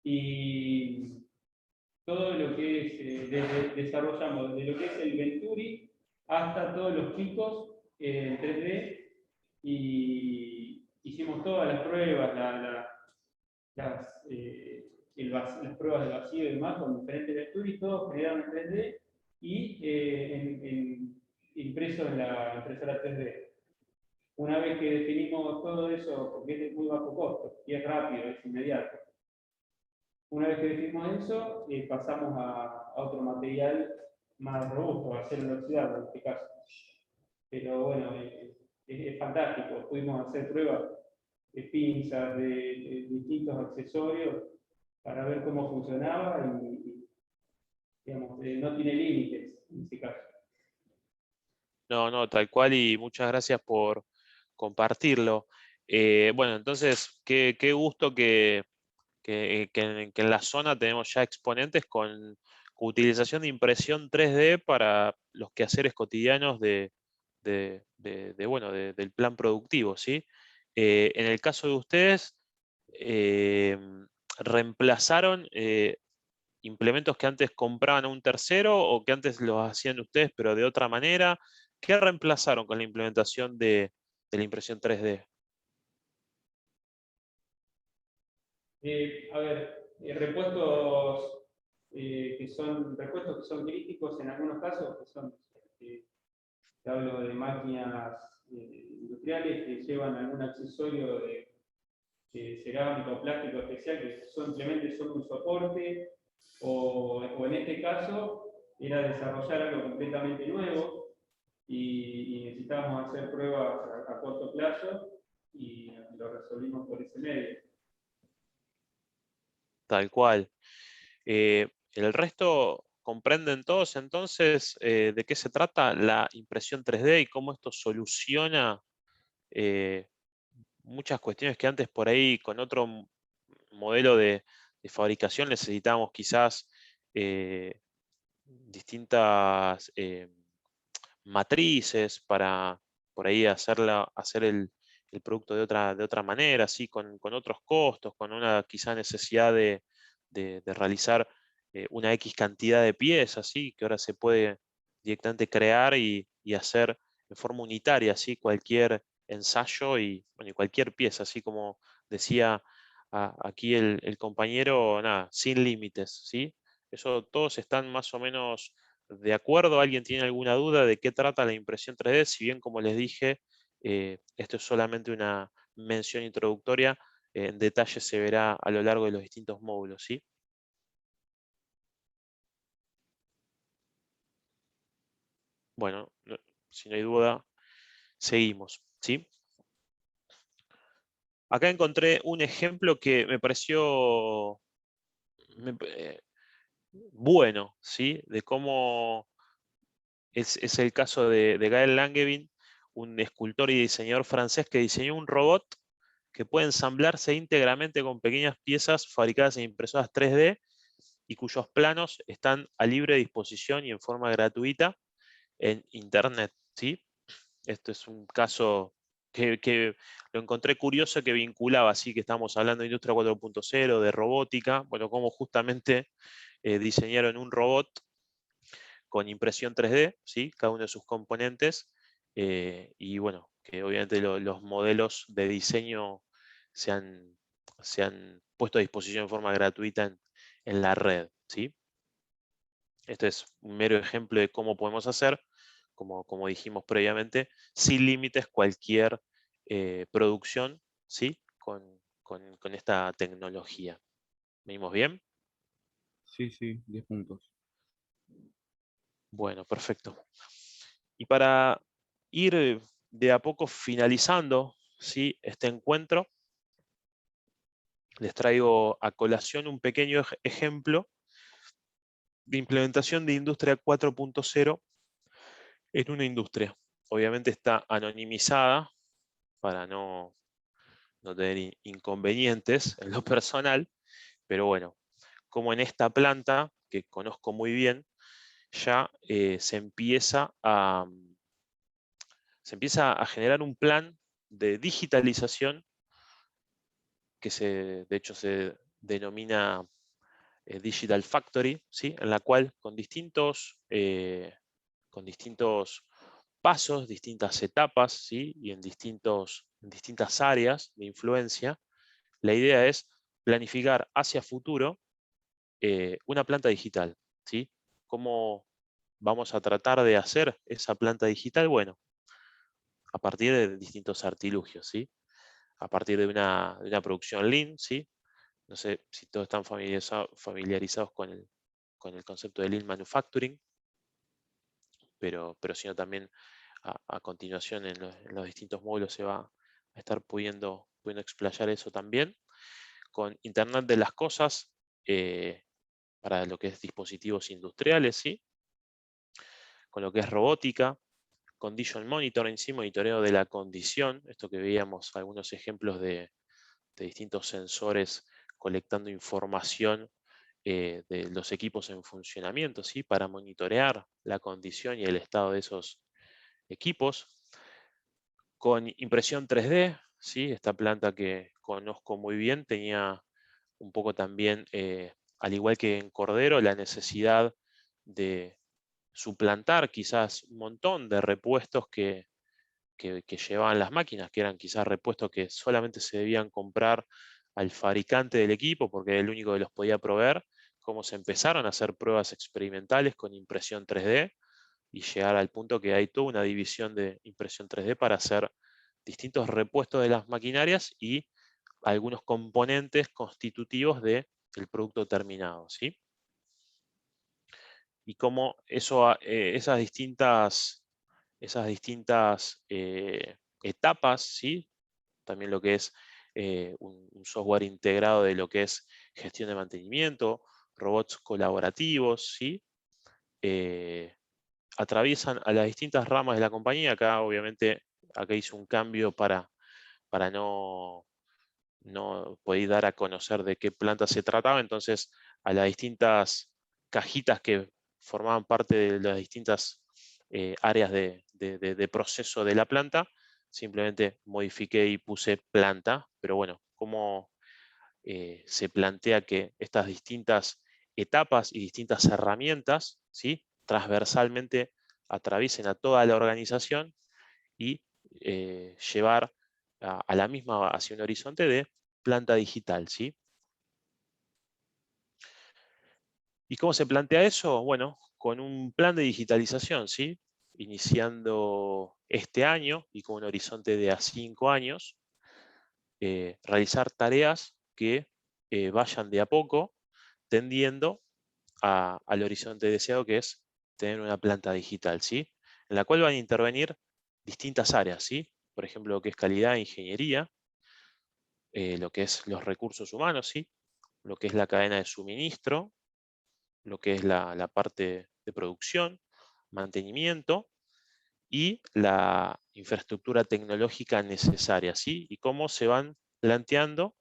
S6: y todo lo que es, desarrollamos desde lo que es el Venturi hasta todos los picos en 3D y hicimos todas las pruebas, las pruebas de vacío y demás con diferentes Venturi, todos generaron en 3D y impresos en la impresora 3D. Una vez que definimos todo eso, porque es muy bajo costo y es rápido, es inmediato. Una vez que definimos eso, pasamos a otro material más robusto, acero inoxidable en este caso. Pero bueno, es fantástico. Pudimos hacer pruebas de pinzas, de distintos accesorios para ver cómo funcionaba y digamos, no tiene límites en este caso.
S1: no, tal cual y muchas gracias por compartirlo. Bueno, entonces, qué gusto que en la zona tenemos ya exponentes con utilización de impresión 3D para los quehaceres cotidianos bueno, del plan productivo, ¿sí? En el caso de ustedes, eh, reemplazaron implementos que antes compraban a un tercero o que antes los hacían ustedes pero de otra manera. ¿Qué reemplazaron con la implementación de la impresión 3D?
S6: A ver, repuestos que son críticos en algunos casos, que son, te hablo de máquinas industriales que llevan algún accesorio de cerámica o plástico especial que simplemente son un soporte, o en este caso era desarrollar algo completamente nuevo. y necesitábamos hacer pruebas a corto plazo y lo resolvimos por ese medio.
S1: Tal cual. El resto comprenden todos entonces de qué se trata la impresión 3D y cómo esto soluciona muchas cuestiones que antes por ahí con otro modelo de fabricación necesitábamos quizás distintas matrices para por ahí hacer el producto de otra manera, así, con otros costos, con una quizá necesidad de realizar una X cantidad de piezas, ¿sí? Que ahora se puede directamente crear y hacer de forma unitaria, ¿sí? Cualquier ensayo y, bueno, y cualquier pieza, así como decía aquí el compañero, nada, sin límites, ¿sí? Eso todos están más o menos de acuerdo. ¿Alguien tiene alguna duda de qué trata la impresión 3D? Si bien, como les dije, esto es solamente una mención introductoria, en detalle se verá a lo largo de los distintos módulos, ¿sí? Bueno, si no hay duda, seguimos, ¿sí? Acá encontré un ejemplo que me pareció bueno, ¿sí? De cómo es el caso de Gaël Langevin, un escultor y diseñador francés que diseñó un robot que puede ensamblarse íntegramente con pequeñas piezas fabricadas en impresoras 3D y cuyos planos están a libre disposición y en forma gratuita en Internet, ¿sí? Esto es un caso que lo encontré curioso, que vinculaba, así que estamos hablando de industria 4.0, de robótica, bueno, cómo justamente diseñaron un robot con impresión 3D, ¿sí? Cada uno de sus componentes, y bueno, que obviamente los modelos de diseño se han puesto a disposición en forma gratuita en la red, ¿sí? Este es un mero ejemplo de cómo podemos hacer, como dijimos previamente, sin límites cualquier producción, ¿sí? Con esta tecnología. ¿Venimos bien?
S4: Sí, sí, 10 puntos.
S1: Bueno, perfecto. Y para ir de a poco finalizando, ¿sí? Este encuentro, les traigo a colación un pequeño ejemplo de implementación de industria 4.0 en una industria. Obviamente está anonimizada para no tener inconvenientes en lo personal, pero bueno, como en esta planta, que conozco muy bien, ya se empieza a generar un plan de digitalización que de hecho se denomina Digital Factory, ¿sí? En la cual con distintos pasos, distintas etapas, ¿sí? Y en distintas áreas de influencia, la idea es planificar hacia futuro una planta digital, ¿sí? ¿Cómo vamos a tratar de hacer esa planta digital? Bueno, a partir de distintos artilugios, ¿sí? A partir de una producción Lean, ¿sí? No sé si todos están familiarizados con el concepto de Lean Manufacturing, pero si no también a continuación en los distintos módulos se va a estar pudiendo explayar eso también. Con Internet de las Cosas, para lo que es dispositivos industriales, ¿sí? Con lo que es robótica, Condition Monitoring, ¿sí? Monitoreo de la condición, esto que veíamos algunos ejemplos de distintos sensores colectando información de los equipos en funcionamiento, ¿sí? Para monitorear la condición y el estado de esos equipos. Con impresión 3D, ¿sí? Esta planta que conozco muy bien tenía un poco también, al igual que en Cordero, la necesidad de suplantar quizás un montón de repuestos que llevaban las máquinas, que eran quizás repuestos que solamente se debían comprar al fabricante del equipo porque era el único que los podía proveer. Cómo se empezaron a hacer pruebas experimentales con impresión 3D y llegar al punto que hay toda una división de impresión 3D para hacer distintos repuestos de las maquinarias y algunos componentes constitutivos del producto terminado, ¿sí? Y cómo esas distintas esas distintas etapas, ¿sí? También lo que es un software integrado de lo que es gestión de mantenimiento, robots colaborativos, ¿sí? Atraviesan a las distintas ramas de la compañía. Acá obviamente acá hice un cambio para no poder dar a conocer de qué planta se trataba, entonces a las distintas cajitas que formaban parte de las distintas áreas de proceso de la planta, simplemente modifiqué y puse planta, pero bueno, como se plantea que estas distintas etapas y distintas herramientas, ¿sí? Transversalmente atraviesen a toda la organización y llevar a la misma hacia un horizonte de planta digital, ¿sí? ¿Y cómo se plantea eso? Bueno, con un plan de digitalización, ¿sí? Iniciando este año y con un horizonte de a 5 años, realizar tareas que vayan de a poco tendiendo al horizonte deseado, que es tener una planta digital, ¿sí? En la cual van a intervenir distintas áreas, ¿sí? Por ejemplo, lo que es calidad e ingeniería, lo que es los recursos humanos, ¿sí? Lo que es la cadena de suministro, lo que es la parte de producción, mantenimiento y la infraestructura tecnológica necesaria, ¿sí? Y cómo se van planteando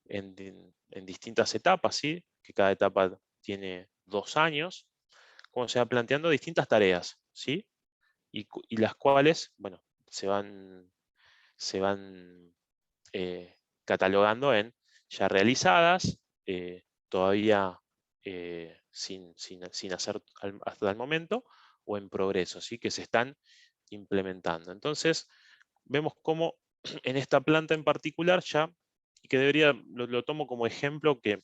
S1: en distintas etapas, ¿sí? Que cada etapa tiene 2 años, cómo se van planteando distintas tareas, ¿sí? Y las cuales, bueno, se van catalogando en ya realizadas, todavía sin hacer hasta el momento, o en progreso, ¿sí? Que se están implementando. Entonces, vemos cómo en esta planta en particular ya, y que lo tomo como ejemplo que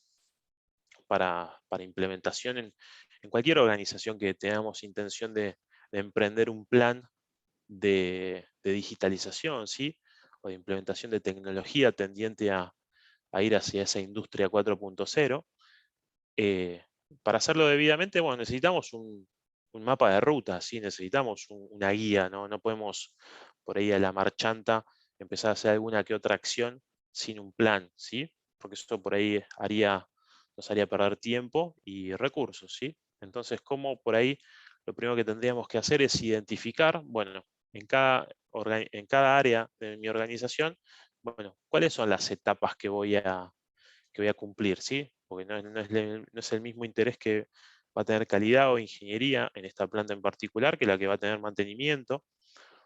S1: para implementación en cualquier organización que tengamos intención de emprender un plan de digitalización, ¿sí? O de implementación de tecnología tendiente a ir hacia esa industria 4.0. Para hacerlo debidamente, bueno, necesitamos un mapa de ruta, ¿sí? Necesitamos una guía, ¿no? No podemos por ahí a la marchanta empezar a hacer alguna que otra acción sin un plan, ¿sí? Porque eso por ahí nos haría perder tiempo y recursos, ¿sí? Entonces, ¿cómo por ahí lo primero que tendríamos que hacer es identificar, bueno, en cada área de mi organización, bueno, cuáles son las etapas que voy a cumplir, ¿sí? Porque no es el mismo interés que va a tener calidad o ingeniería en esta planta en particular que la que va a tener mantenimiento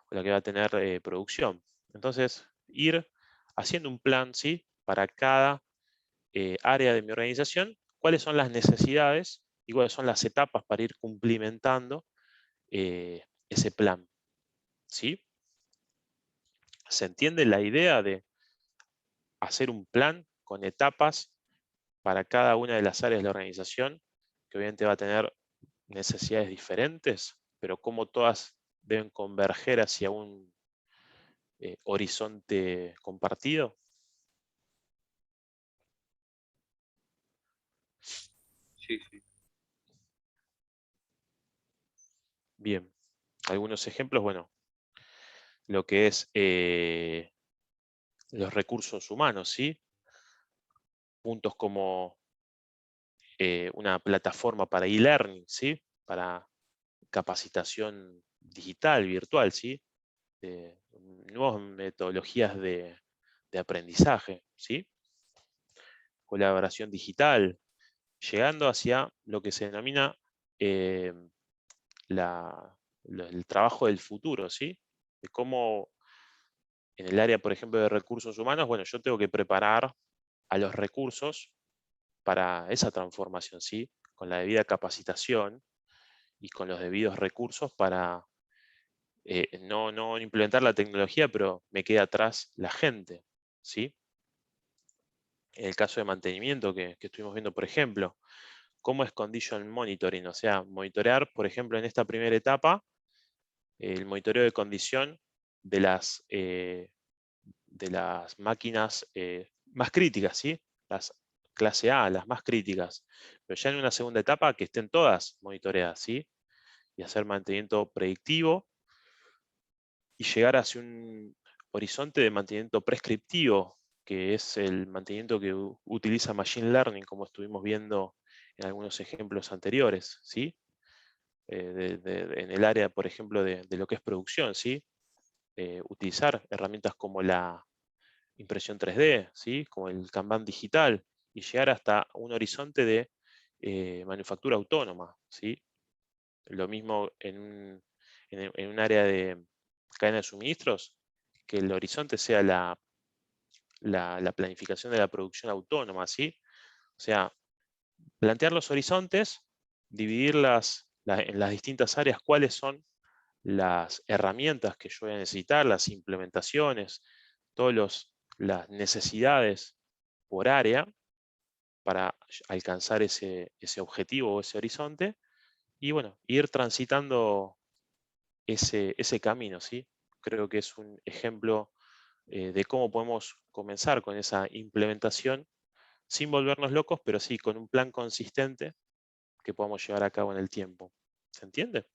S1: o la que va a tener producción. Entonces, ir haciendo un plan, ¿sí? Para cada área de mi organización, cuáles son las necesidades y cuáles son las etapas para ir cumplimentando ese plan, ¿sí? ¿Se entiende la idea de hacer un plan con etapas para cada una de las áreas de la organización, que obviamente va a tener necesidades diferentes, pero cómo todas deben converger hacia un horizonte compartido?
S4: Sí, sí.
S1: Bien, algunos ejemplos, bueno, lo que es los recursos humanos, ¿sí? Puntos como una plataforma para e-learning, ¿sí? Para capacitación digital, virtual, ¿sí? Nuevas metodologías de aprendizaje, ¿sí? Colaboración digital, llegando hacia lo que se denomina eh, el trabajo del futuro, ¿sí? De cómo en el área, por ejemplo, de recursos humanos, bueno, yo tengo que preparar a los recursos para esa transformación, ¿sí? Con la debida capacitación y con los debidos recursos para no implementar la tecnología, pero me queda atrás la gente, ¿sí? En el caso de mantenimiento que estuvimos viendo, por ejemplo, ¿cómo es condition monitoring? O sea, monitorear, por ejemplo, en esta primera etapa, el monitoreo de condición de las máquinas más críticas, ¿sí? Las clase A, las más críticas. Pero ya en una segunda etapa que estén todas monitoreadas, ¿sí? Y hacer mantenimiento predictivo y llegar hacia un horizonte de mantenimiento prescriptivo, que es el mantenimiento que utiliza Machine Learning, como estuvimos viendo en algunos ejemplos anteriores, ¿sí? En el área, por ejemplo, de lo que es producción, ¿sí? Utilizar herramientas como la impresión 3D, ¿sí? Como el Kanban digital, y llegar hasta un horizonte de manufactura autónoma, ¿sí? Lo mismo en un área de cadena de suministros, que el horizonte sea la planificación de la producción autónoma, ¿sí? O sea, plantear los horizontes, dividirlas en las distintas áreas, cuáles son las herramientas que yo voy a necesitar, las implementaciones, todas las necesidades por área para alcanzar ese objetivo o ese horizonte, y bueno, ir transitando ese camino, ¿sí? Creo que es un ejemplo de cómo podemos comenzar con esa implementación sin volvernos locos, pero sí con un plan consistente que podamos llevar a cabo en el tiempo. ¿Se entiende?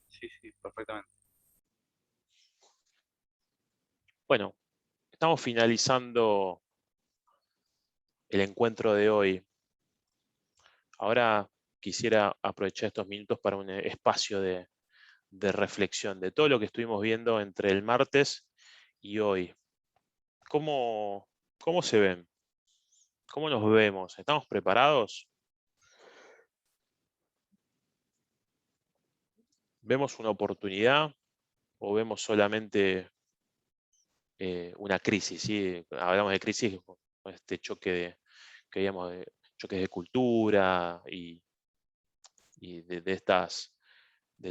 S4: Sí, sí, perfectamente.
S1: Bueno, estamos finalizando el encuentro de hoy. Ahora quisiera aprovechar estos minutos para un espacio de reflexión de todo lo que estuvimos viendo entre el martes y hoy. ¿Cómo se ven? ¿Cómo nos vemos? ¿Estamos preparados? ¿Vemos una oportunidad o vemos solamente una crisis? ¿Sí? Hablamos de crisis con este choque que veíamos de choques de cultura y de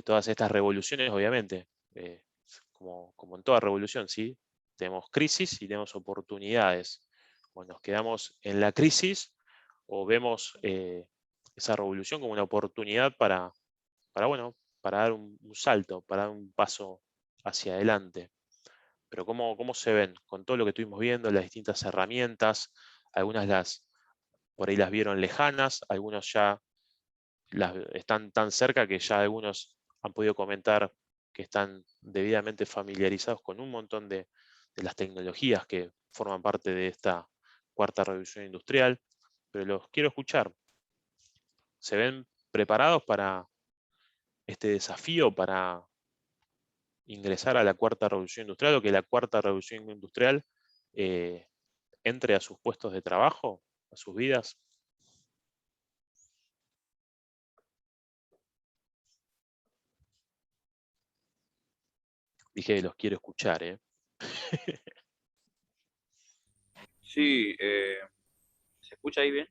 S1: todas estas revoluciones, obviamente, como en toda revolución, ¿sí? Tenemos crisis y tenemos oportunidades. O nos quedamos en la crisis o vemos esa revolución como una oportunidad bueno, para dar un salto, para dar un paso hacia adelante. Pero ¿cómo se ven con todo lo que estuvimos viendo, las distintas herramientas? Algunas por ahí las vieron lejanas, algunos ya están tan cerca que ya algunos han podido comentar que están debidamente familiarizados con un montón de las tecnologías que forman parte de esta cuarta revolución industrial, pero los quiero escuchar. ¿Se ven preparados para este desafío, para ingresar a la cuarta revolución industrial o que la cuarta revolución industrial eh, entre a sus puestos de trabajo, a sus vidas? Dije, los quiero escuchar, ¿eh?
S4: Sí, ¿se escucha ahí bien?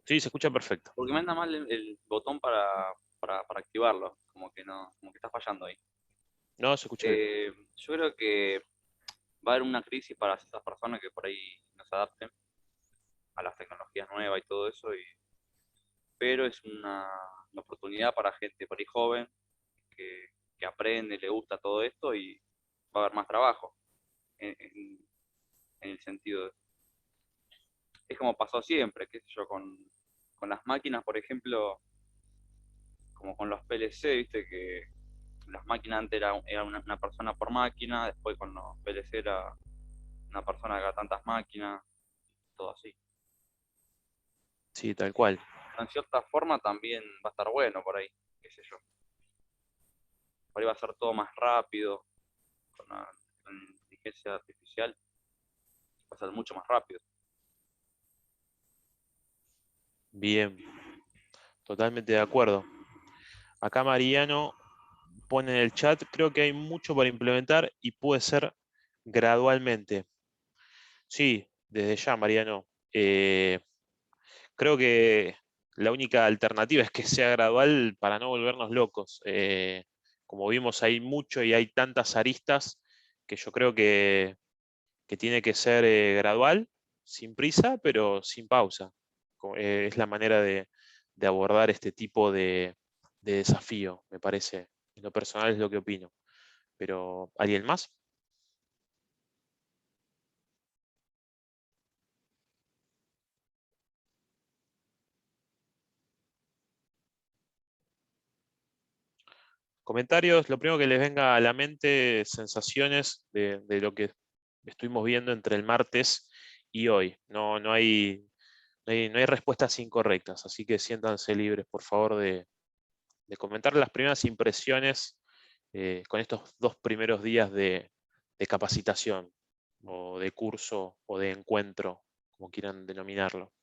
S1: Sí, se escucha perfecto.
S4: Porque me anda mal el botón para activarlo, como que no, como que está fallando ahí.
S1: No, se escucha bien.
S4: Yo creo que va a haber una crisis para esas personas que por ahí no se adapten a las tecnologías nuevas y todo eso, pero es una oportunidad para gente por ahí joven que aprende, le gusta todo esto y va a haber más trabajo en el sentido de, es como pasó siempre, qué sé yo, con las máquinas, por ejemplo, como con los PLC, viste que las máquinas antes era una persona por máquina, después con los PLC era una persona que haga tantas máquinas, todo así.
S1: Sí, tal cual.
S4: En cierta forma también va a estar bueno por ahí, qué sé yo. Por ahí va a ser todo más rápido, con inteligencia artificial, va a ser mucho más rápido.
S1: Bien, totalmente de acuerdo. Acá Mariano pone en el chat, creo que hay mucho para implementar y puede ser gradualmente. Sí, desde ya, Mariano. Creo que la única alternativa es que sea gradual para no volvernos locos. Como vimos, hay mucho y hay tantas aristas que yo creo que tiene que ser gradual, sin prisa, pero sin pausa. Es la manera de abordar este tipo de desafío, me parece. En lo personal es lo que opino. Pero, ¿alguien más? Comentarios, lo primero que les venga a la mente, sensaciones de lo que estuvimos viendo entre el martes y hoy. No hay respuestas incorrectas, así que siéntanse libres, por favor, de comentar las primeras impresiones con estos 2 primeros días de capacitación, o de curso, o de encuentro, como quieran denominarlo.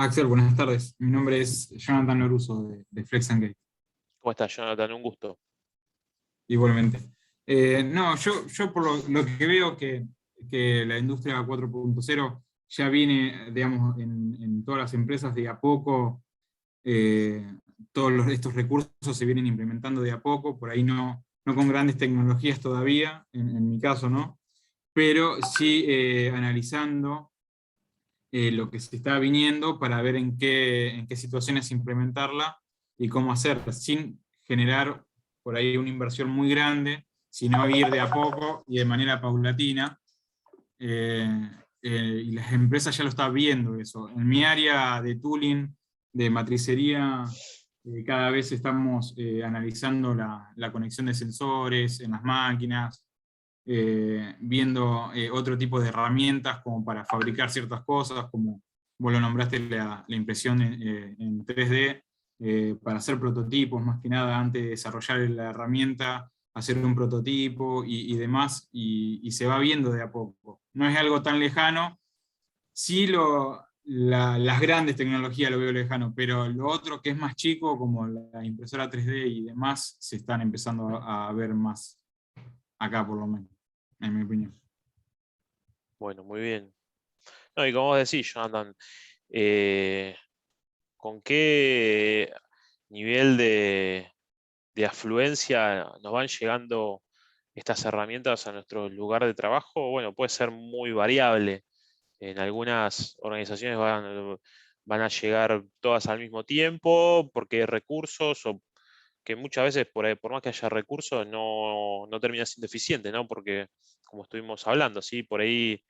S7: Axel, buenas tardes. Mi nombre es Jonathan Loruso de Flex and Gate.
S1: ¿Cómo estás, Jonathan? Un gusto.
S7: Igualmente. No, yo por lo que veo que la industria 4.0 ya viene, digamos, en todas las empresas de a poco, todos estos recursos se vienen implementando de a poco, por ahí no con grandes tecnologías todavía, en mi caso no, pero sí analizando lo que se está viniendo para ver en qué situaciones implementarla y cómo hacerla, sin generar por ahí una inversión muy grande, sino ir de a poco y de manera paulatina. Y las empresas ya lo están viendo eso. En mi área de tooling, de matricería, cada vez estamos analizando la conexión de sensores en las máquinas, viendo otro tipo de herramientas como para fabricar ciertas cosas, como vos lo nombraste, la impresión en 3D, para hacer prototipos, más que nada, antes de desarrollar la herramienta, hacer un prototipo y demás, y se va viendo de a poco. No es algo tan lejano, sí las grandes tecnologías lo veo lejano, pero lo otro que es más chico, como la impresora 3D y demás, se están empezando a ver más acá por lo menos, en mi opinión.
S1: Bueno, muy bien. No, y como vos decís, Jonathan, ¿con qué nivel de afluencia nos van llegando estas herramientas a nuestro lugar de trabajo? Bueno, puede ser muy variable. En algunas organizaciones van a llegar todas al mismo tiempo porque hay recursos, o que muchas veces por más que haya recursos no termina siendo eficiente, ¿no? Porque, como estuvimos hablando, ¿sí? Por ahí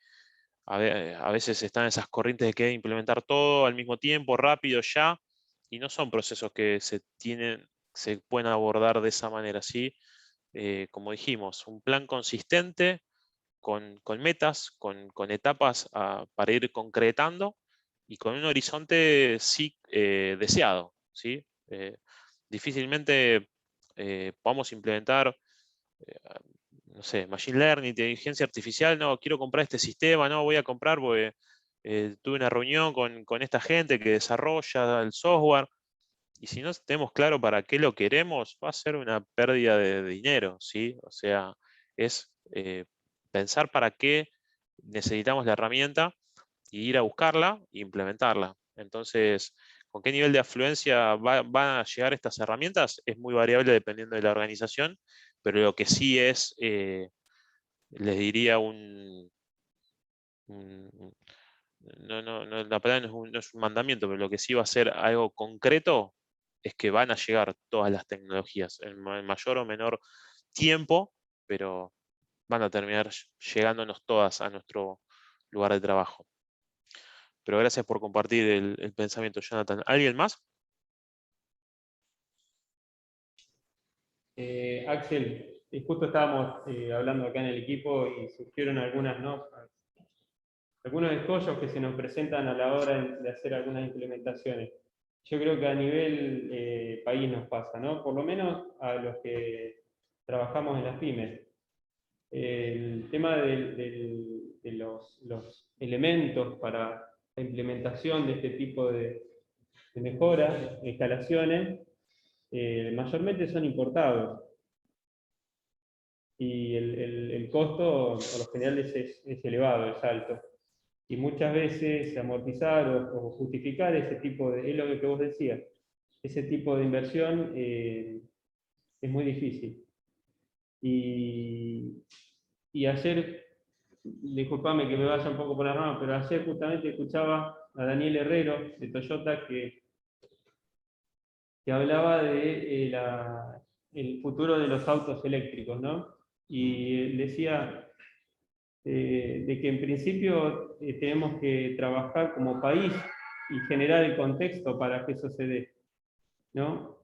S1: a veces están esas corrientes de que implementar todo al mismo tiempo, rápido, ya, y no son procesos que se pueden abordar de esa manera, ¿sí? Como dijimos, un plan consistente con metas, con etapas para ir concretando y con un horizonte sí deseado, ¿sí? Difícilmente podamos implementar, no sé, machine learning, inteligencia artificial. No, quiero comprar este sistema, no, voy a comprar porque tuve una reunión con esta gente que desarrolla el software, y si no tenemos claro para qué lo queremos, va a ser una pérdida de dinero, ¿sí? O sea, es pensar para qué necesitamos la herramienta y ir a buscarla e implementarla. Entonces, ¿con qué nivel de afluencia van a llegar estas herramientas? Es muy variable dependiendo de la organización, pero lo que sí es, les diría la palabra no es un mandamiento, pero lo que sí va a ser algo concreto es que van a llegar todas las tecnologías en mayor o menor tiempo, pero van a terminar llegándonos todas a nuestro lugar de trabajo. Pero gracias por compartir el pensamiento, Jonathan. ¿Alguien más?
S6: Axel, justo estábamos hablando acá en el equipo y surgieron algunas, ¿no? Algunos escollos que se nos presentan a la hora de hacer algunas implementaciones. Yo creo que a nivel país nos pasa, ¿no? Por lo menos a los que trabajamos en las pymes. El tema de los elementos para la implementación de este tipo de mejoras, instalaciones, mayormente son importados. Y el costo, por lo general, es elevado, es alto. Y muchas veces amortizar o justificar ese tipo de, es lo que vos decías, ese tipo de inversión es muy difícil. Y ayer, disculpame que me vaya un poco por la rama, pero ayer justamente escuchaba a Daniel Herrero de Toyota que hablaba de el futuro de los autos eléctricos, ¿no? y decía de que en principio tenemos que trabajar como país y generar el contexto para que eso se dé, ¿no?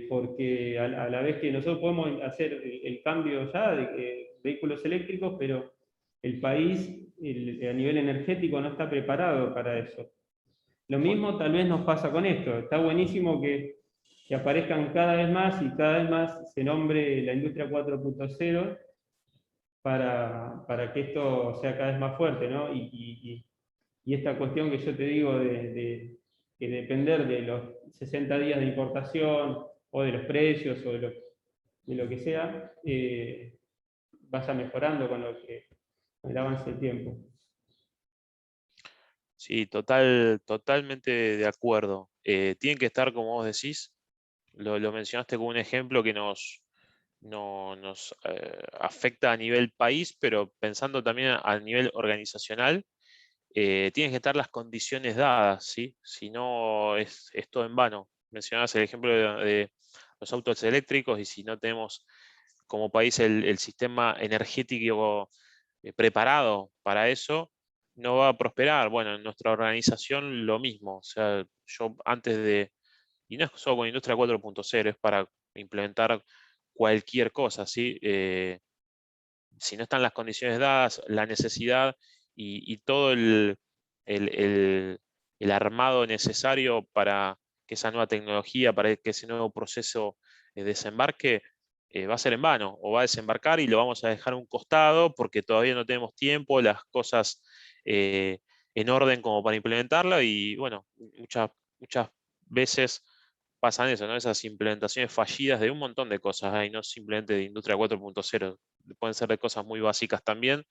S6: Porque a la vez que nosotros podemos hacer el cambio ya de vehículos eléctricos, pero el país a nivel energético no está preparado para eso. Lo mismo tal vez nos pasa con esto. Está buenísimo que aparezcan cada vez más y cada vez más se nombre la industria 4.0 para que esto sea cada vez más fuerte, ¿no? Y esta cuestión que yo te digo de depender de los 60 días de importación o de los precios o de lo que sea, vaya mejorando con el avance del tiempo.
S1: Sí, totalmente de acuerdo. Tienen que estar, como vos decís, lo mencionaste como un ejemplo que nos afecta a nivel país, pero pensando también a nivel organizacional, tienen que estar las condiciones dadas, ¿sí? Si no es todo en vano. Mencionabas el ejemplo de los autos eléctricos, y si no tenemos como país el sistema energético preparado para eso, no va a prosperar. Bueno, en nuestra organización lo mismo. O sea, yo y no es solo con Industria 4.0, es para implementar cualquier cosa, ¿sí? Si no están las condiciones dadas, la necesidad y todo el armado necesario para que esa nueva tecnología, para que ese nuevo proceso desembarque, va a ser en vano, o va a desembarcar y lo vamos a dejar a un costado porque todavía no tenemos tiempo, las cosas en orden como para implementarla, y bueno, muchas veces pasan eso, ¿no? Esas implementaciones fallidas de un montón de cosas, y no simplemente de Industria 4.0, pueden ser de cosas muy básicas también,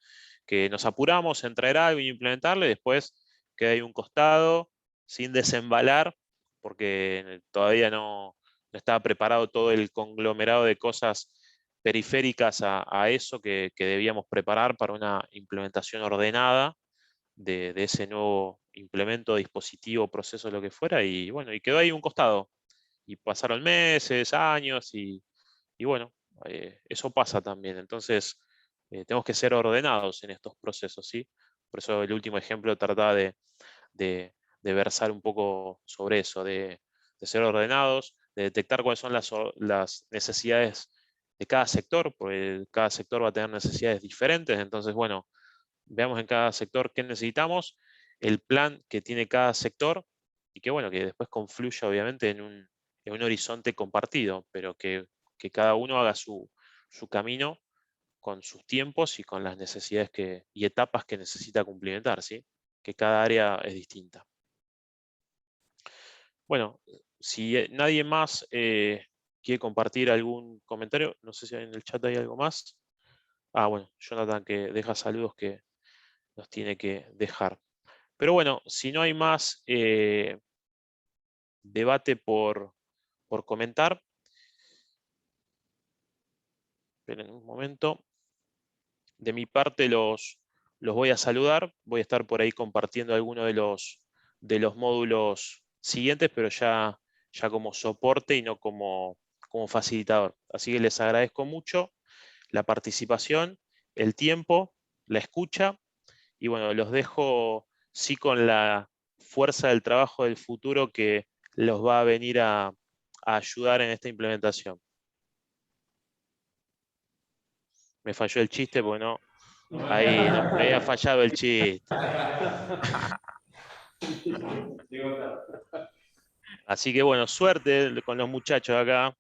S1: que nos apuramos en traer algo y implementarlo, y después queda ahí un costado sin desembalar, porque todavía no estaba preparado todo el conglomerado de cosas periféricas a eso que debíamos preparar para una implementación ordenada de ese nuevo implemento, dispositivo, proceso, lo que fuera, y bueno, y quedó ahí un costado. Y pasaron meses, años, y bueno, eso pasa también. Entonces, tenemos que ser ordenados en estos procesos, ¿sí? Por eso el último ejemplo trataba de versar un poco sobre eso, de ser ordenados, de detectar cuáles son las necesidades de cada sector, porque cada sector va a tener necesidades diferentes. Entonces, bueno, veamos en cada sector qué necesitamos, el plan que tiene cada sector, y que bueno, que después confluya obviamente en un horizonte compartido, pero que cada uno haga su camino con sus tiempos y con las necesidades y etapas que necesita cumplimentar, ¿sí? Que cada área es distinta. Bueno, si nadie más quiere compartir algún comentario, no sé si en el chat hay algo más. Bueno, Jonathan, que deja saludos, que nos tiene que dejar. Pero bueno, si no hay más debate por comentar, esperen un momento. De mi parte los voy a saludar. Voy a estar por ahí compartiendo algunos de los módulos siguientes, pero ya como soporte y no como facilitador. Así que les agradezco mucho la participación, el tiempo, la escucha, y bueno, los dejo sí con la fuerza del trabajo del futuro que los va a venir a ayudar en esta implementación. Me falló el chiste porque no, ahí no, me había fallado el chiste. Así que bueno, suerte con los muchachos acá.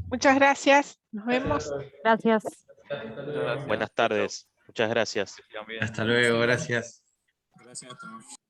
S2: Muchas gracias. Nos vemos.
S8: Gracias.
S1: Buenas tardes. Muchas gracias.
S5: Hasta luego, gracias.
S3: Gracias a todos.